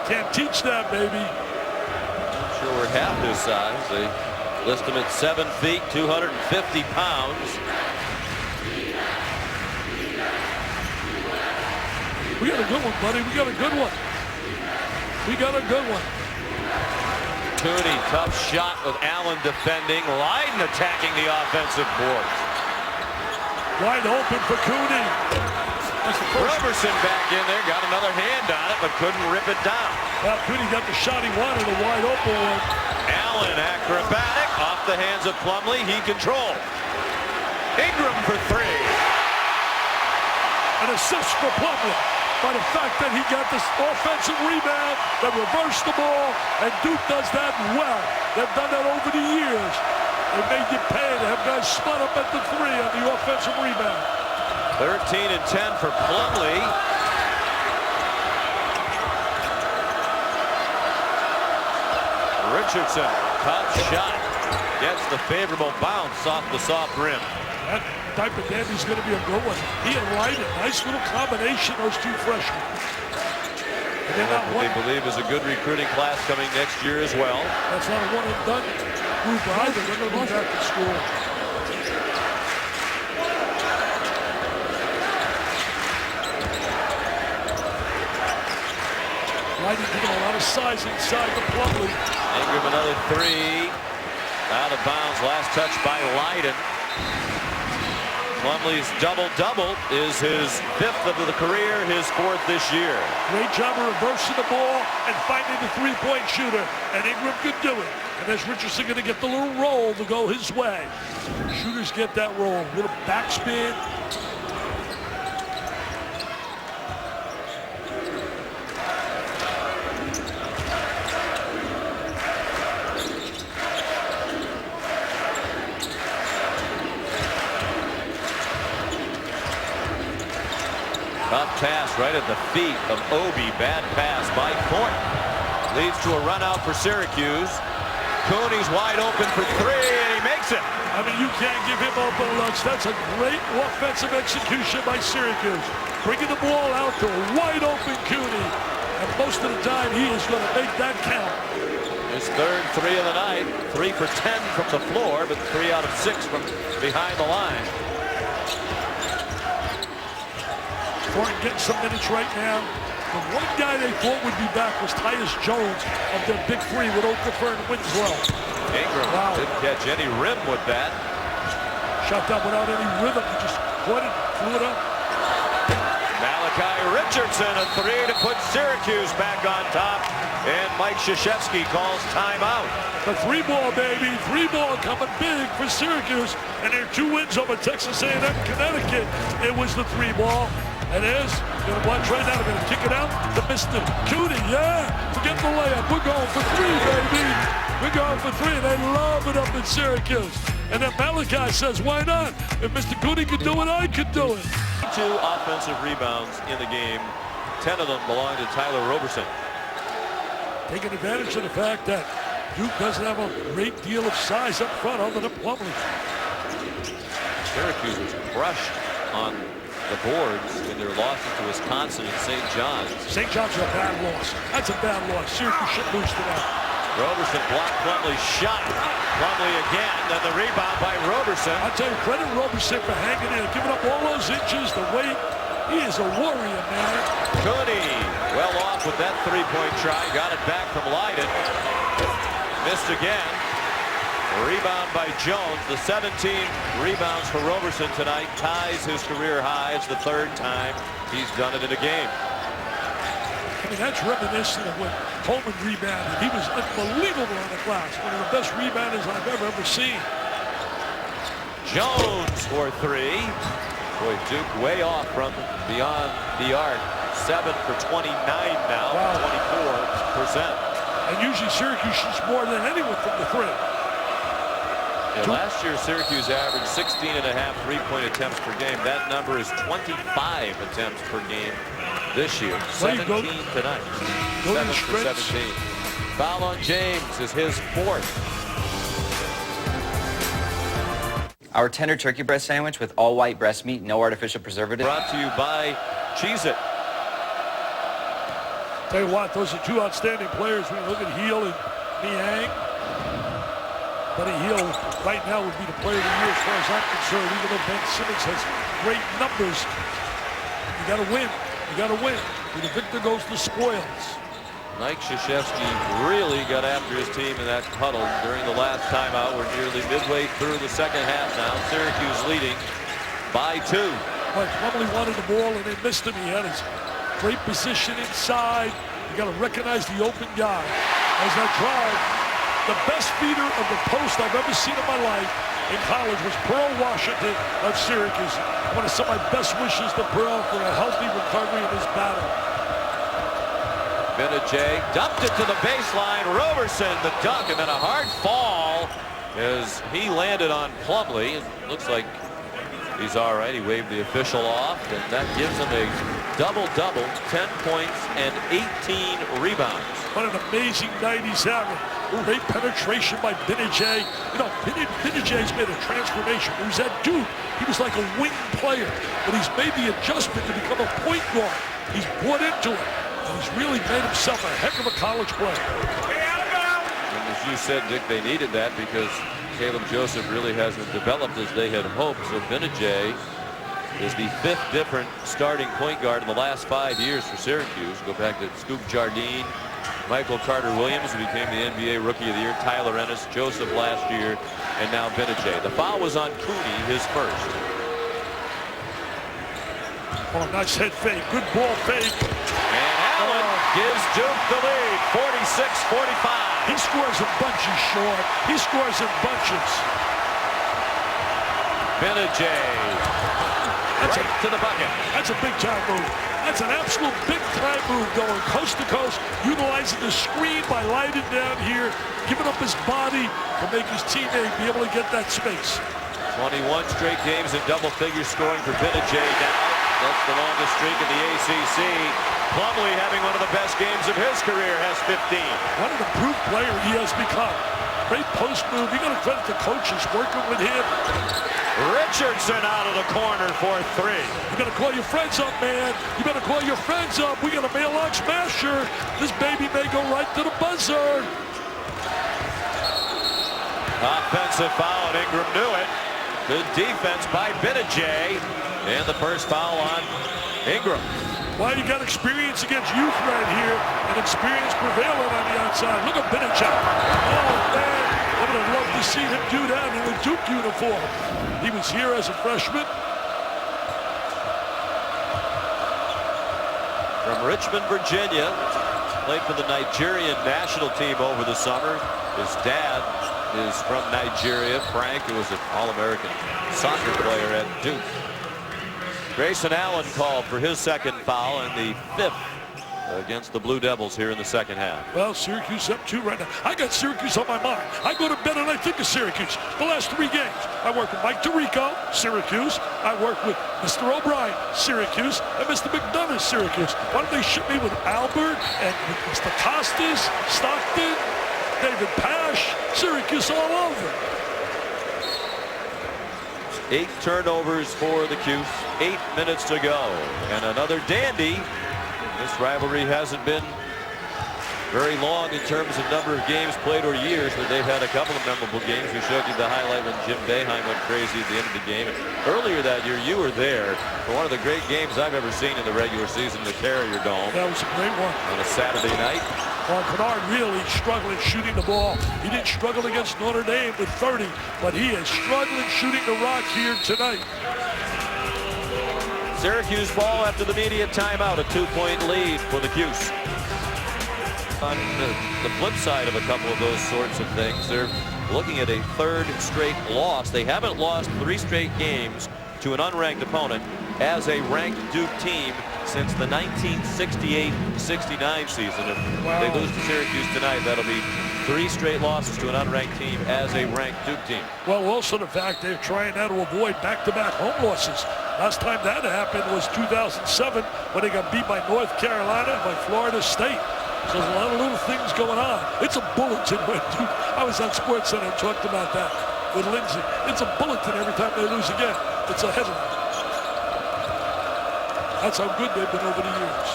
Can't teach that, baby. I'm sure we're half his size. They list him at 7 feet, 250 pounds. We got a good one, buddy. We got a good one. We got a good one. Cooney, tough shot with Allen defending. Leiden attacking the offensive boards. Wide open for Cooney. Roberson back in there, got another hand on it, but couldn't rip it down. Well, Cooney got the shot he wanted, a wide open one. Allen acrobatic, off the hands of Plumlee, he controlled. Ingram for three. An assist for Plumlee by the fact that he got this offensive rebound that reversed the ball, and Duke does that well. They've done that over the years. They made you pay to have guys split up at the 3 on the offensive rebound. 13 and 10 for Plumlee. Richardson, top shot, gets the favorable bounce off the soft rim. That type of dandy's going to be a good one. He and Leiden, nice little combination, those two freshmen. And they're not What one. they believe is a good recruiting class coming next year as well. That's not a one and done group either. They're going to be back to school. Leiden giving a lot of size inside the Plumlee. Ingram another three. Out of bounds, last touch by Leiden. Plumlee's double-double is his 5th of the career, his 4th this year. Great job of reversing the ball and finding the three-point shooter. And Ingram could do it. And there's Richardson going to get the little roll to go his way. Shooters get that roll. Little backspin. Tough pass right at the feet of Obi. Bad pass by Thornton. Leads to a run out for Syracuse. Cooney's wide open for three, and he makes it. I mean, you can't give him open looks. That's a great offensive execution by Syracuse. Bringing the ball out to a wide open Cooney. And most of the time, he is going to make that count. His third 3 of the night. 3 for 10 from the floor, but 3 out of 6 from behind the line. Thornton getting some minutes right now. The one guy they thought would be back was Tyus Jones of their big three with Okafor and Winslow. Ingram didn't catch any rim with that. Shot that without any rhythm. He just caught it, threw it up. Malachi Richardson, a 3 to put Syracuse back on top. And Mike Krzyzewski calls timeout. The 3-ball, baby. 3-ball coming big for Syracuse. And their 2 wins over Texas A&M Connecticut. It was the 3-ball. It is. Gonna watch right now. They're gonna kick it out to Mr. Cooney. Yeah, we're getting the layup. We're going for 3, baby. We're going for 3. They love it up in Syracuse. And then Malachi says, why not? If Mr. Cooney could do it, I could do it. 2 offensive rebounds in the game. 10 of them belong to Tyler Roberson. Taking advantage of the fact that Duke doesn't have a great deal of size up front other than Plumlee. Syracuse was crushed on the boards in their losses to Wisconsin and St. John's. St. John's is a bad loss. That's a bad loss. Syracuse should lose to that. Roberson blocked Plumlee's shot. Plumlee again, then the rebound by Roberson. I'll tell you, credit Roberson for hanging in, giving up all those inches, the weight. He is a warrior, man. Cooney well off with that 3-point try. Got it back from Leiden. Missed again. Rebound by Jones. The 17 rebounds for Roberson tonight ties his career high. It's the 3rd time he's done it in a game. I mean, that's reminiscent of when Coleman rebounded. He was unbelievable on the glass. One of the best rebounders I've ever seen. Jones for 3. Boy, Duke way off from beyond the arc. 7 for 29 now, wow. 24%. And usually Syracuse shoots more than anyone from the 3. Yeah, last year, Syracuse averaged 16.5 3-point attempts per game. That number is 25 attempts per game this year. 17 tonight. 7 for 17. Foul on James is his 4th. Our tender turkey breast sandwich with all white breast meat, no artificial preservative. Brought to you by Cheez-It. Tell you what, those are 2 outstanding players. When you look at Heel and Niang. Buddy Hield right now would be the player of the year as far as I'm concerned, even though Ben Simmons has great numbers. You got to win. You got to win. And the victor goes the spoils. Mike Krzyzewski really got after his team in that huddle during the last timeout. We're nearly midway through the 2nd half now. Syracuse leading by 2. But Plumlee wanted the ball and they missed him. He had his great position inside. You got to recognize the open guy. As that drive, the best feeder of the post I've ever seen in my life in college was Pearl Washington of Syracuse. I want to send my best wishes to Pearl for a healthy recovery in this battle. Benajay dumped it to the baseline. Roberson, the dunk, and then a hard fall as he landed on Plumlee. It looks like he's all right. He waved the official off, and that gives him a double-double, 10 points and 18 rebounds. What an amazing night he's having. Great penetration by Benajay. You know, Benajay's made a transformation. He was at Duke. He was like a wing player, but he's made the adjustment to become a point guard. He's bought into it. He's really made himself a heck of a college player. And as you said, Dick, they needed that because Caleb Joseph really hasn't developed as they had hoped. So Benajay is the 5th different starting point guard in the last 5 years for Syracuse. Go back to Scoop Jardine, Michael Carter-Williams, who became the NBA Rookie of the Year, Tyler Ennis, Joseph last year, and now Benajay. The foul was on Cooney, his 1st. Oh, nice head fake. Good ball fake. And Allen gives Duke the lead, 46-45. He scores in bunches, Sean. He scores in bunches. Benajay right to the bucket. That's a big-time move. That's an absolute big-time move going coast to coast, utilizing the screen by Leiden down here, giving up his body to make his teammate be able to get that space. 21 straight games in double figures scoring for Benajay now. That's the longest streak in the ACC. Plumlee, having one of the best games of his career, has 15. What an improved player he has become. Great post move. You got to credit the coaches working with him. Richardson out of the corner for 3. You got to call your friends up, man. You better call your friends up. We got a mailbox smasher. This baby may go right to the buzzer. Offensive foul, and Ingram knew it. Good defense by Benajay. And the first foul on Ingram. Well, you got experience against youth right here, and experience prevailing on the outside. Look at Benajay. Oh, man. I would have loved to see him do that in a Duke uniform. He was here as a freshman. From Richmond, Virginia. Played for the Nigerian national team over the summer. His dad is from Nigeria. Frank, who was an All-American soccer player at Duke. Grayson Allen called for his second foul and the 5th against the Blue Devils here in the second half. Well, Syracuse up 2 right now. I got Syracuse on my mind. I go to bed and I think of Syracuse. The last 3 games, I work with Mike Tirico, Syracuse. I work with Mr. O'Brien, Syracuse, and Mr. McDonough, Syracuse. Why don't they ship me with Albert and Mr. Costas, Stockton, David Pash, Syracuse all over. 8 turnovers for the Cuse. 8 minutes to go. And another dandy. This rivalry hasn't been very long in terms of number of games played or years, but they've had a couple of memorable games. We showed you the highlight when Jim Boeheim went crazy at the end of the game. And earlier that year, you were there for one of the great games I've ever seen in the regular season, the Carrier Dome. That was a great one. On a Saturday night. Well, Kennard really struggling shooting the ball. He didn't struggle against Notre Dame with 30, but he is struggling shooting the rock here tonight. Syracuse ball after the media timeout, a 2-point lead for the Cuse. On the flip side of a couple of those sorts of things, they're looking at a 3rd straight loss. They haven't lost 3 straight games to an unranked opponent as a ranked Duke team since the 1968-69 season. If they lose to Syracuse tonight, that'll be 3 straight losses to an unranked team as a ranked Duke team. Well, also the fact they're trying now to avoid back-to-back home losses. Last time that happened was 2007 when they got beat by North Carolina and by Florida State. So there's a lot of little things going on. It's a bulletin when Duke. I was on SportsCenter and talked about that with Lindsay. It's a bulletin every time they lose again. It's a headline. That's how good they've been over the years.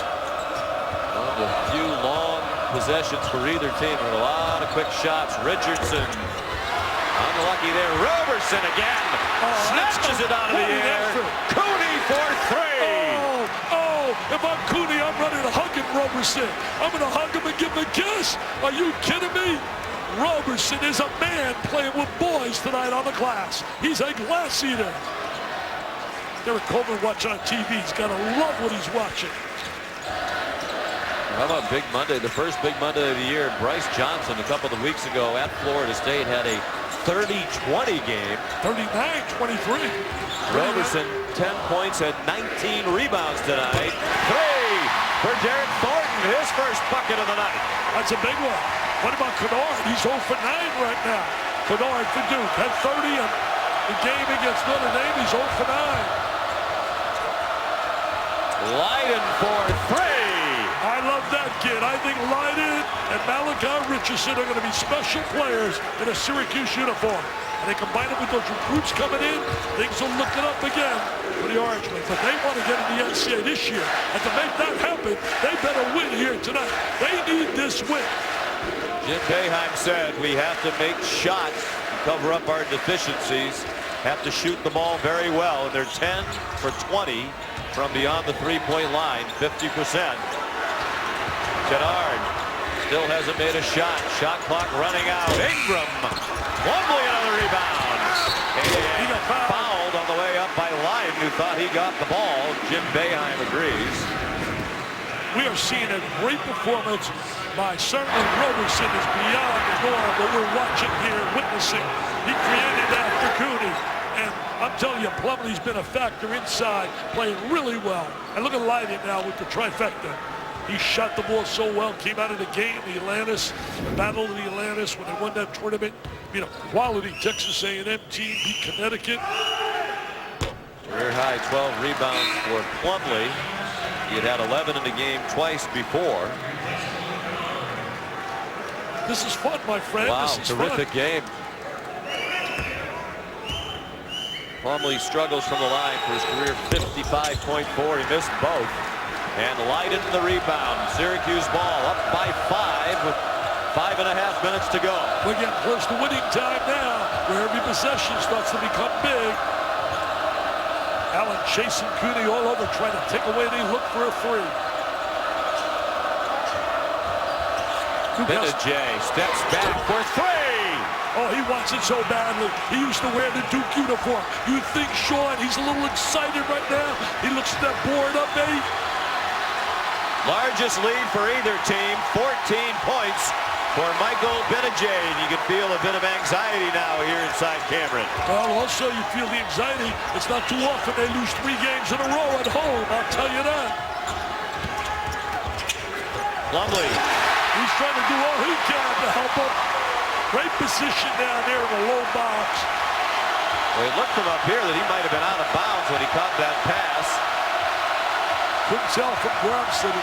One of the few long possessions for either team. There are a lot of quick shots. Richardson unlucky there. Roberson again. Snatches it out of the air. Cooney for 3. If I'm Cooney, I'm running to hug him, Roberson. I'm going to hug him and give him a kiss. Are you kidding me? Roberson is a man playing with boys tonight on the glass. He's a glass eater. Derek Coleman watching on TV. He's got to love what he's watching. How about Big Monday? The first Big Monday of the year. Bryce Johnson a couple of weeks ago at Florida State had a 30-20 game. 39-23. Roberson 10 points and 19 rebounds tonight. 3 for Derek Thornton, his first bucket of the night. That's a big one. What about Kennard? He's 0 for 9 right now. Kennard for Duke had 30 in the game against Notre Dame. He's 0 for 9. Leiden for 3. I love that kid. I think Leiden and Malachi Richardson are going to be special players in a Syracuse uniform. And they combine it with those recruits coming in, things will look it up again for the Orangemen. But they want to get in the NCAA this year. And to make that happen, they better win here tonight. They need this win. Jim Boeheim said we have to make shots to cover up our deficiencies. Have to shoot the ball very well. And they're 10 for 20 from beyond the 3-point line, 50%. Kennard still hasn't made a shot. Shot clock running out. Ingram. Plumlee another rebound. And he got fouled on the way up by Leiden, who thought he got the ball. Jim Boeheim agrees. We are seeing a great performance by certainly Roberson is beyond the norm, but we're watching here, witnessing. He created that for Cooney. And I'm telling you, Plumlee's been a factor inside, playing really well. And look at Leiden now with the trifecta. He shot the ball so well, came out of the game, the Atlantis, battle of the Atlantis when they won that tournament. Beat a quality Texas A&M team, beat Connecticut. Career high 12 rebounds for Plumlee. He had 11 in the game twice before. This is fun, my friend. Wow, this is terrific fun. game. Plumlee struggles from the line for his career 55.4. He missed both. And Leiden the rebound. Syracuse ball up by 5 with 5.5 minutes to go. We're getting close to winning time now, where every possession starts to become big. Allen chasing Cooney all over, trying to take away the look for a three. Benajay steps back for three. Oh, he wants it so badly. He used to wear the Duke uniform. You think, Sean, he's a little excited right now? He looks at that board up, baby. Largest lead for either team, 14 points for Michael Benajay. You can feel a bit of anxiety now here inside Cameron. Well, also you feel the anxiety. It's not too often they lose 3 games in a row at home, I'll tell you that. Plumlee. He's trying to do all he can to help him. Great position down there in the low box. Well, it looked from up here that he might have been out of bounds when he caught that pass. Couldn't tell from ground city.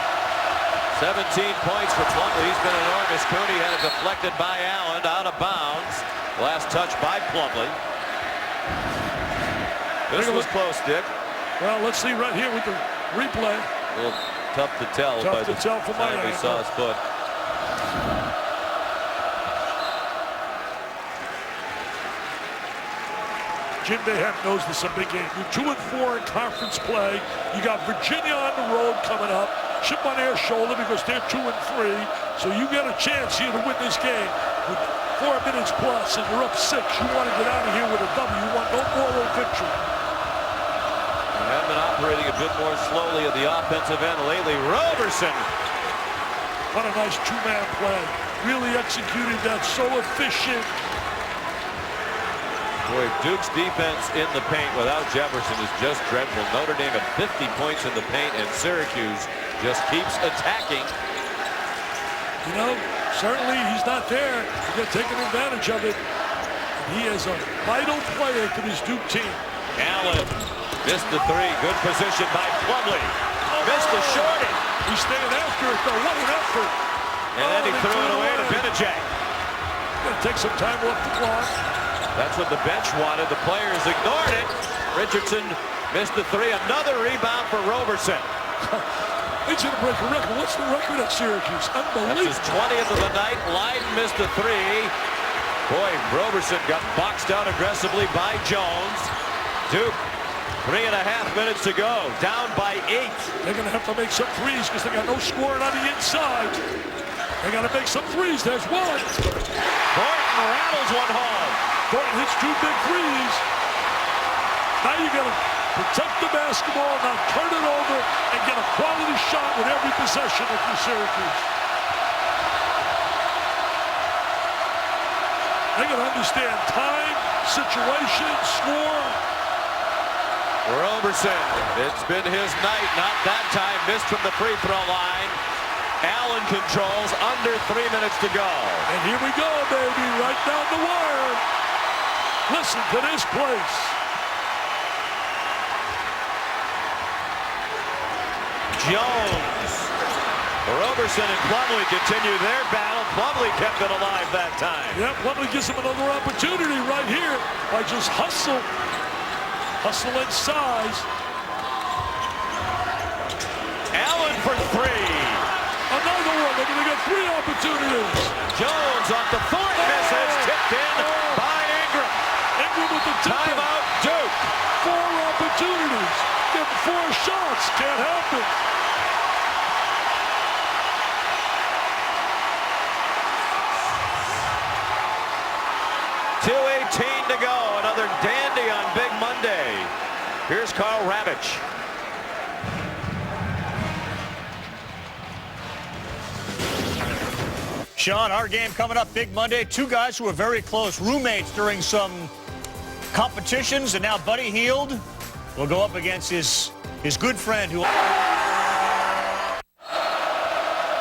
17 points for Plumlee. He's been enormous. Cooney had it deflected by Allen, out of bounds. Last touch by Plumlee. This was close, Dick. Well, let's see right here with the replay. A little tough to tell by the time we saw his foot. Jim Boeheim knows this is a big game. You're 2-4 in conference play. You got Virginia on the road coming up. Chip on their shoulder because they're 2-3. So you got a chance here to win this game with 4 minutes plus, and you're up 6. You want to get out of here with a W. You want no moral victory. They have been operating a bit more slowly at the offensive end lately. Roberson. What a nice 2-man play. Really executed that, so efficient. Boy, Duke's defense in the paint without Jefferson is just dreadful. Notre Dame at 50 points in the paint, and Syracuse just keeps attacking. You know, certainly he's not there. They're taking advantage of it. He is a vital player to this Duke team. Allen missed the 3. Good position by Plumlee. Missed the shorty. He's staying after it, though. What an effort. And then he threw it away to Benajay. Going to take some time off the clock. That's what the bench wanted. The players ignored it. Richardson missed the 3. Another rebound for Roberson. He's going to break a record. What's the record at Syracuse? Unbelievable. That's his 20th of the night. Leiden missed the 3. Boy, Roberson got boxed out aggressively by Jones. Duke, 3.5 minutes to go. Down by 8. They're going to have to make some threes because they got no scoring on the inside. They got to make some threes. There's one. Thornton rattles one home. Thornton hits 2 big threes. Now you got to protect the basketball, not turn it over, and get a quality shot with every possession if you're Syracuse. They got to understand time, situation, score. Roberson, it's been his night. Not that time. Missed from the free throw line. Allen controls, under 3 minutes to go. And here we go, baby, right down the wire. Listen to this place. Jones. Roberson and Plumlee continue their battle. Plumlee kept it alive that time. Yeah, Plumlee gives him another opportunity right here by just hustle and size. Allen for 3. Another one. They're going to get 3 opportunities. Jones off the foot. Misses. Tipped in by Ingram. Ingram with the tip. Timeout, Duke. 4 opportunities. Get 4 shots. Can't happen. .218 to go. Another dandy on Big Monday. Here's Carl Ravitch. Sean, our game coming up Big Monday. 2 guys who were very close roommates during some competitions, and now Buddy Hield will go up against his good friend who...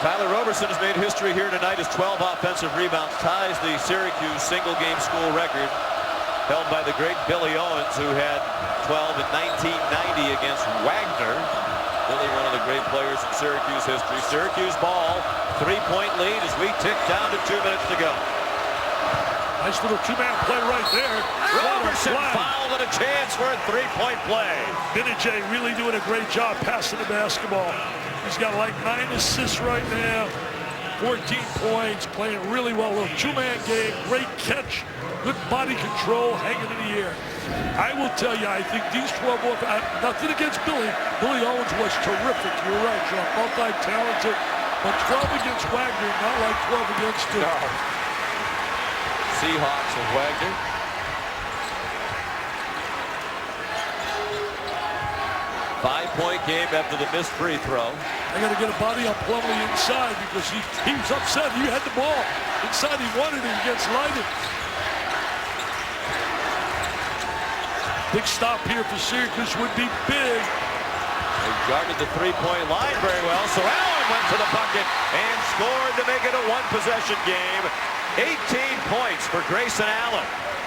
Tyler Roberson has made history here tonight. His 12 offensive rebounds ties the Syracuse single-game school record held by the great Billy Owens, who had 12 in 1990 against Wagner. Billy, one of the great players in Syracuse history. Syracuse ball, 3-point lead as we tick down to 2 minutes to go. Nice little 2-man play right there. Roberson fouled and a chance for a 3-point play. Benajay really doing a great job passing the basketball. He's got like 9 assists right now. 14 points, playing really well. A two-man game, great catch, good body control, hanging in the air. I will tell you, I think these 12 off, nothing against Billy. Billy Owens was terrific. You're right, John. Multi-talented. But 12 against Wagner, not like 12 against Duke. No. Seahawks and Wagner. Five-point game after the missed free throw. I got to get a body on Plumlee inside because he was upset. He had the ball inside. He wanted it against Leiden. Big stop here for Syracuse would be big. They guarded the three-point line very well, so Allen went to the bucket and scored to make it a one-possession game. 18 points for Grayson Allen.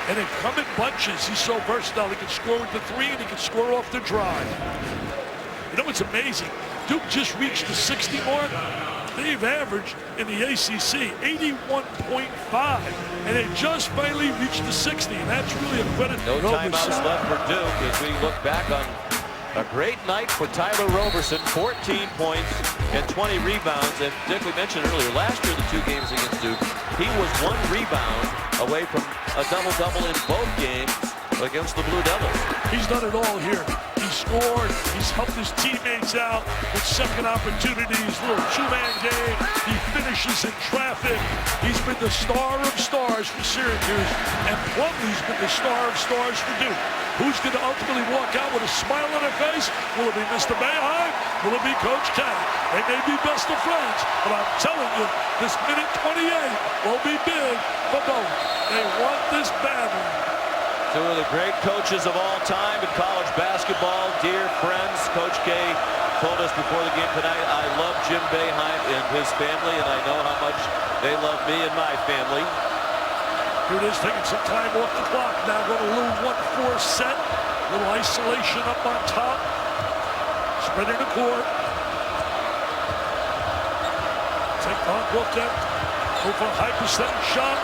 And they come in bunches. He's so versatile. He can score with the three and he can score off the drive. You know what's amazing? Duke just reached the 60 mark. They've averaged in the ACC 81.5, and they just finally reached the 60, and that's really a credit to Roberson. No timeouts left for Duke as we look back on a great night for Tyler Roberson. 14 points and 20 rebounds. And Dick, we mentioned earlier, last year the two games against Duke, he was one rebound away from a double-double in both games against the Blue Devils. He's done it all here. He scored. He's helped his teammates out with second opportunities. Little two-man game. He finishes in traffic. He's been the star of stars for Syracuse, and Plumlee's been the star of stars for Duke. Who's going to ultimately walk out with a smile on their face? Will it be Mr. Boeheim? Will it be Coach K? They may be best of friends, but I'm telling you, this minute 28 will be big for both. They want this badly. Two of the great coaches of all time in college basketball, dear friends. Coach K told us before the game tonight, I love Jim Boeheim and his family, and I know how much they love me and my family. Here it is, taking some time off the clock. Now going to a little 1-4 set. Little isolation up on top. Spreading the court. Take on Wilken. Go for a high percentage shot.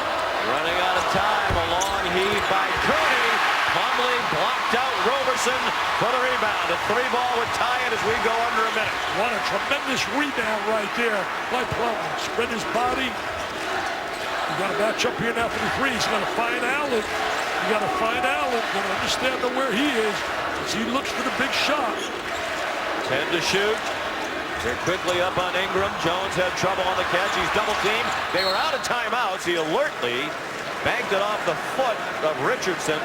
Running out of time. A long heave by Cody. Plumlee blocked out Roberson for the rebound. A three ball would tie it as we go under a minute. What a tremendous rebound right there by Plumlee. Spread his body. You got to match up here now for the three. He's got to find Allen. You got to find Allen. Got to understand where he is as he looks for the big shot. 10 to shoot. They're quickly up on Ingram. Jones had trouble on the catch. He's double teamed. They were out of timeouts. He alertly banked it off the foot of Richardson.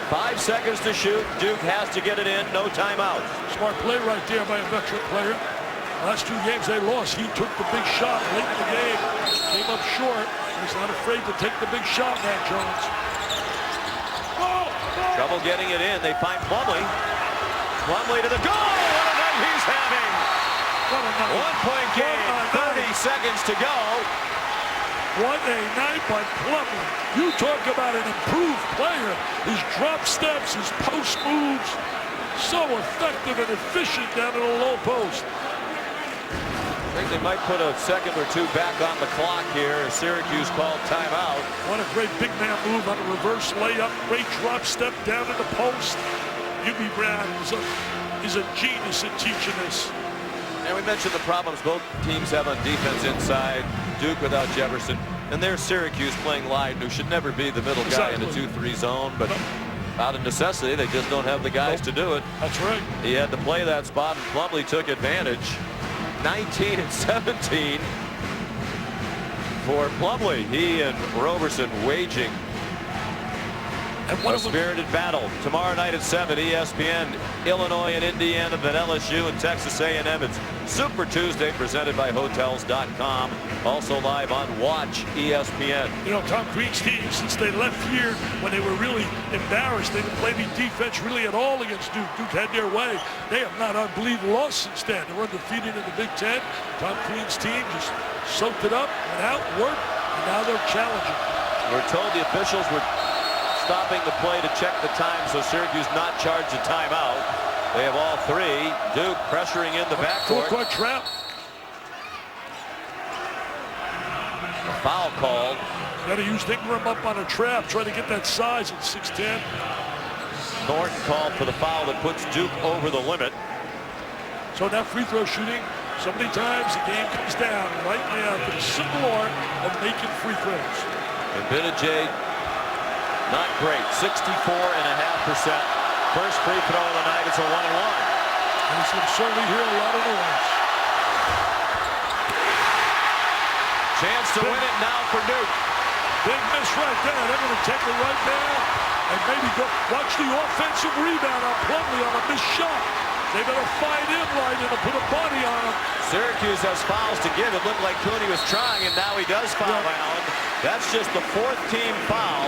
5 seconds to shoot. Duke has to get it in. No timeout. Smart play right there by a veteran player. Last two games they lost. He took the big shot late in the game. Came up short. He's not afraid to take the big shot, man, Jones. Trouble getting it in. They find Plumlee. Plumlee to the goal. What a night he's having. 1-point game. 30 seconds to go. What a night by Plumlee. You talk about an improved player. His drop steps, his post moves, so effective and efficient down in the low post. I think they might put a second or two back on the clock here as Syracuse called timeout. What a great big man move on a reverse layup. Great drop step down in the post. Hubie Brown is a genius at teaching this. And we mentioned the problems both teams have on defense inside. Duke without Jefferson. And there's Syracuse playing Leiden, who should never be the middle guy in a 2-3 zone. But out of necessity, they just don't have the guys to do it. That's right. He had to play that spot, and Plumlee took advantage. 19 and 17 for Plumlee. He and Roberson waging a spirited battle. Tomorrow night at 7, ESPN, Illinois and Indiana, then LSU and Texas A&M. It's Super Tuesday presented by Hotels.com. Also live on Watch ESPN. You know, Tom Crean's team, since they left here when they were really embarrassed, they didn't play any defense really at all against Duke. Duke had their way. They have not, I believe, lost since then. They were undefeated in the Big Ten. Tom Crean's team just soaked it up, went out, worked, and now they're challenging. We're told the officials were stopping the play to check the time, so Syracuse not charged a timeout. They have all three. Duke pressuring in the backcourt. Full-court trap. A foul called. Got to use Ingram up on a trap, try to get that size at 6'10". Thornton called for the foul that puts Duke over the limit. So now free throw shooting So many times the game comes down right now to the simple art of making free throws. And Benajay, not great, 64.5%. First free throw of the night. It's a 1-and-1. And he's going to certainly hear a lot of noise. Chance to win it now for Duke. Big miss right there. They're going to take it right down and maybe go watch the offensive rebound on Plumlee on a missed shot. They better find him right and put a body on him. Syracuse has fouls to give. It looked like Cooney was trying, and now he does foul Allen. That's just the 4th team foul.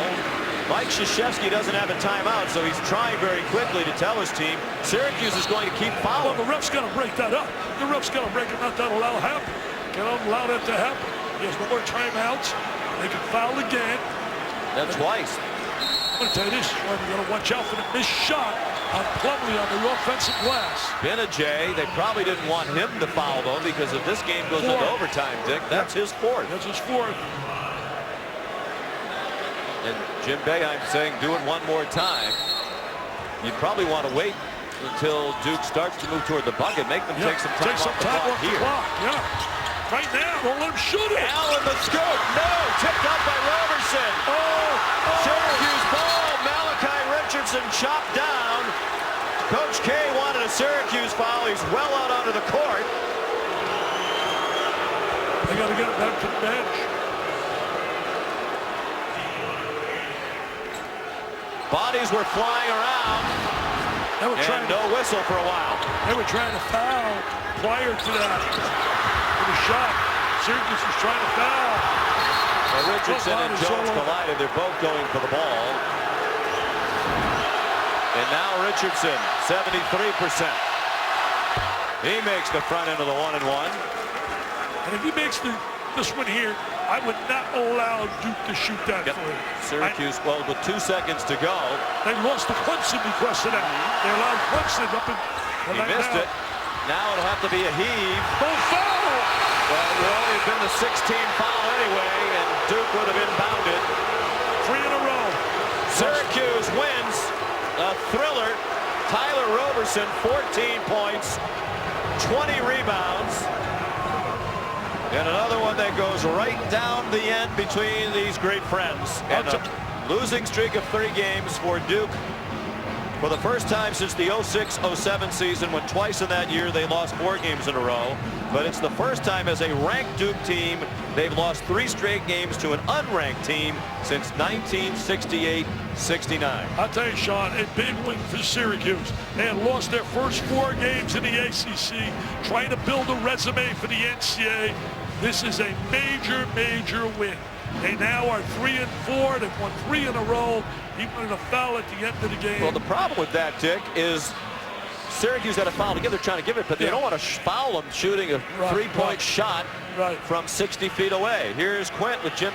Mike Krzyzewski doesn't have a timeout, so he's trying very quickly to tell his team Syracuse is going to keep fouling. Well, the ref's got to break that up. The ref's got to break it up. Not allow happen. Cannot allow that to happen. He has no more timeouts. They can foul again. That's twice. I'm going to tell you this, Sean, you got to watch out for the missed shot on Plumlee on the offensive glass. Benajay, they probably didn't want him to foul, though, because if this game goes into overtime, Dick, that's his 4th. That's his 4th. And Jim Boeheim saying do it one more time. You'd probably want to wait until Duke starts to move toward the bucket, make them take some time off the clock here. Yeah. Right now, don't let him shoot it. Allen the scoop. No, tipped up by Roberson. Syracuse ball. Malachi Richardson chopped down. Coach K wanted a Syracuse foul. He's well out onto the court. They got to get him back to the bench. Bodies were flying around. They were trying no whistle for a while. They were trying to foul prior to that. For the shot. Syracuse was trying to foul. Well, Richardson and Jones collided. They're both going for the ball. And now Richardson, 73%. He makes the front end of the 1-and-1. And if he makes this one here, I would not allow Duke to shoot that free. Syracuse, well, with 2 seconds to go. They lost to Clemson because of that. They allowed Clemson up in. He missed it. Now it'll have to be a heave. No foul! Well, it would only have been the 16th foul anyway, and Duke would have inbounded. 3 in a row. Syracuse wins a thriller. Tyler Roberson, 14 points, 20 rebounds. And another one that goes right down the end between these great friends. And a losing streak of 3 games for Duke for the first time since the 06-07 season, when twice in that year they lost 4 games in a row. But it's the first time as a ranked Duke team they've lost 3 straight games to an unranked team since 1968-69. I'll tell you, Sean, a big win for Syracuse. They had lost their first 4 games in the ACC, trying to build a resume for the NCAA. This is a major, major win. They now are 3-4. They've won 3 in a row. He wanted a foul at the end of the game. Well, the problem with that, Dick, is Syracuse had a foul to give. They're trying to give it, but they don't want to foul them shooting a 3-point shot from 60 feet away. Here's Quint with Jim.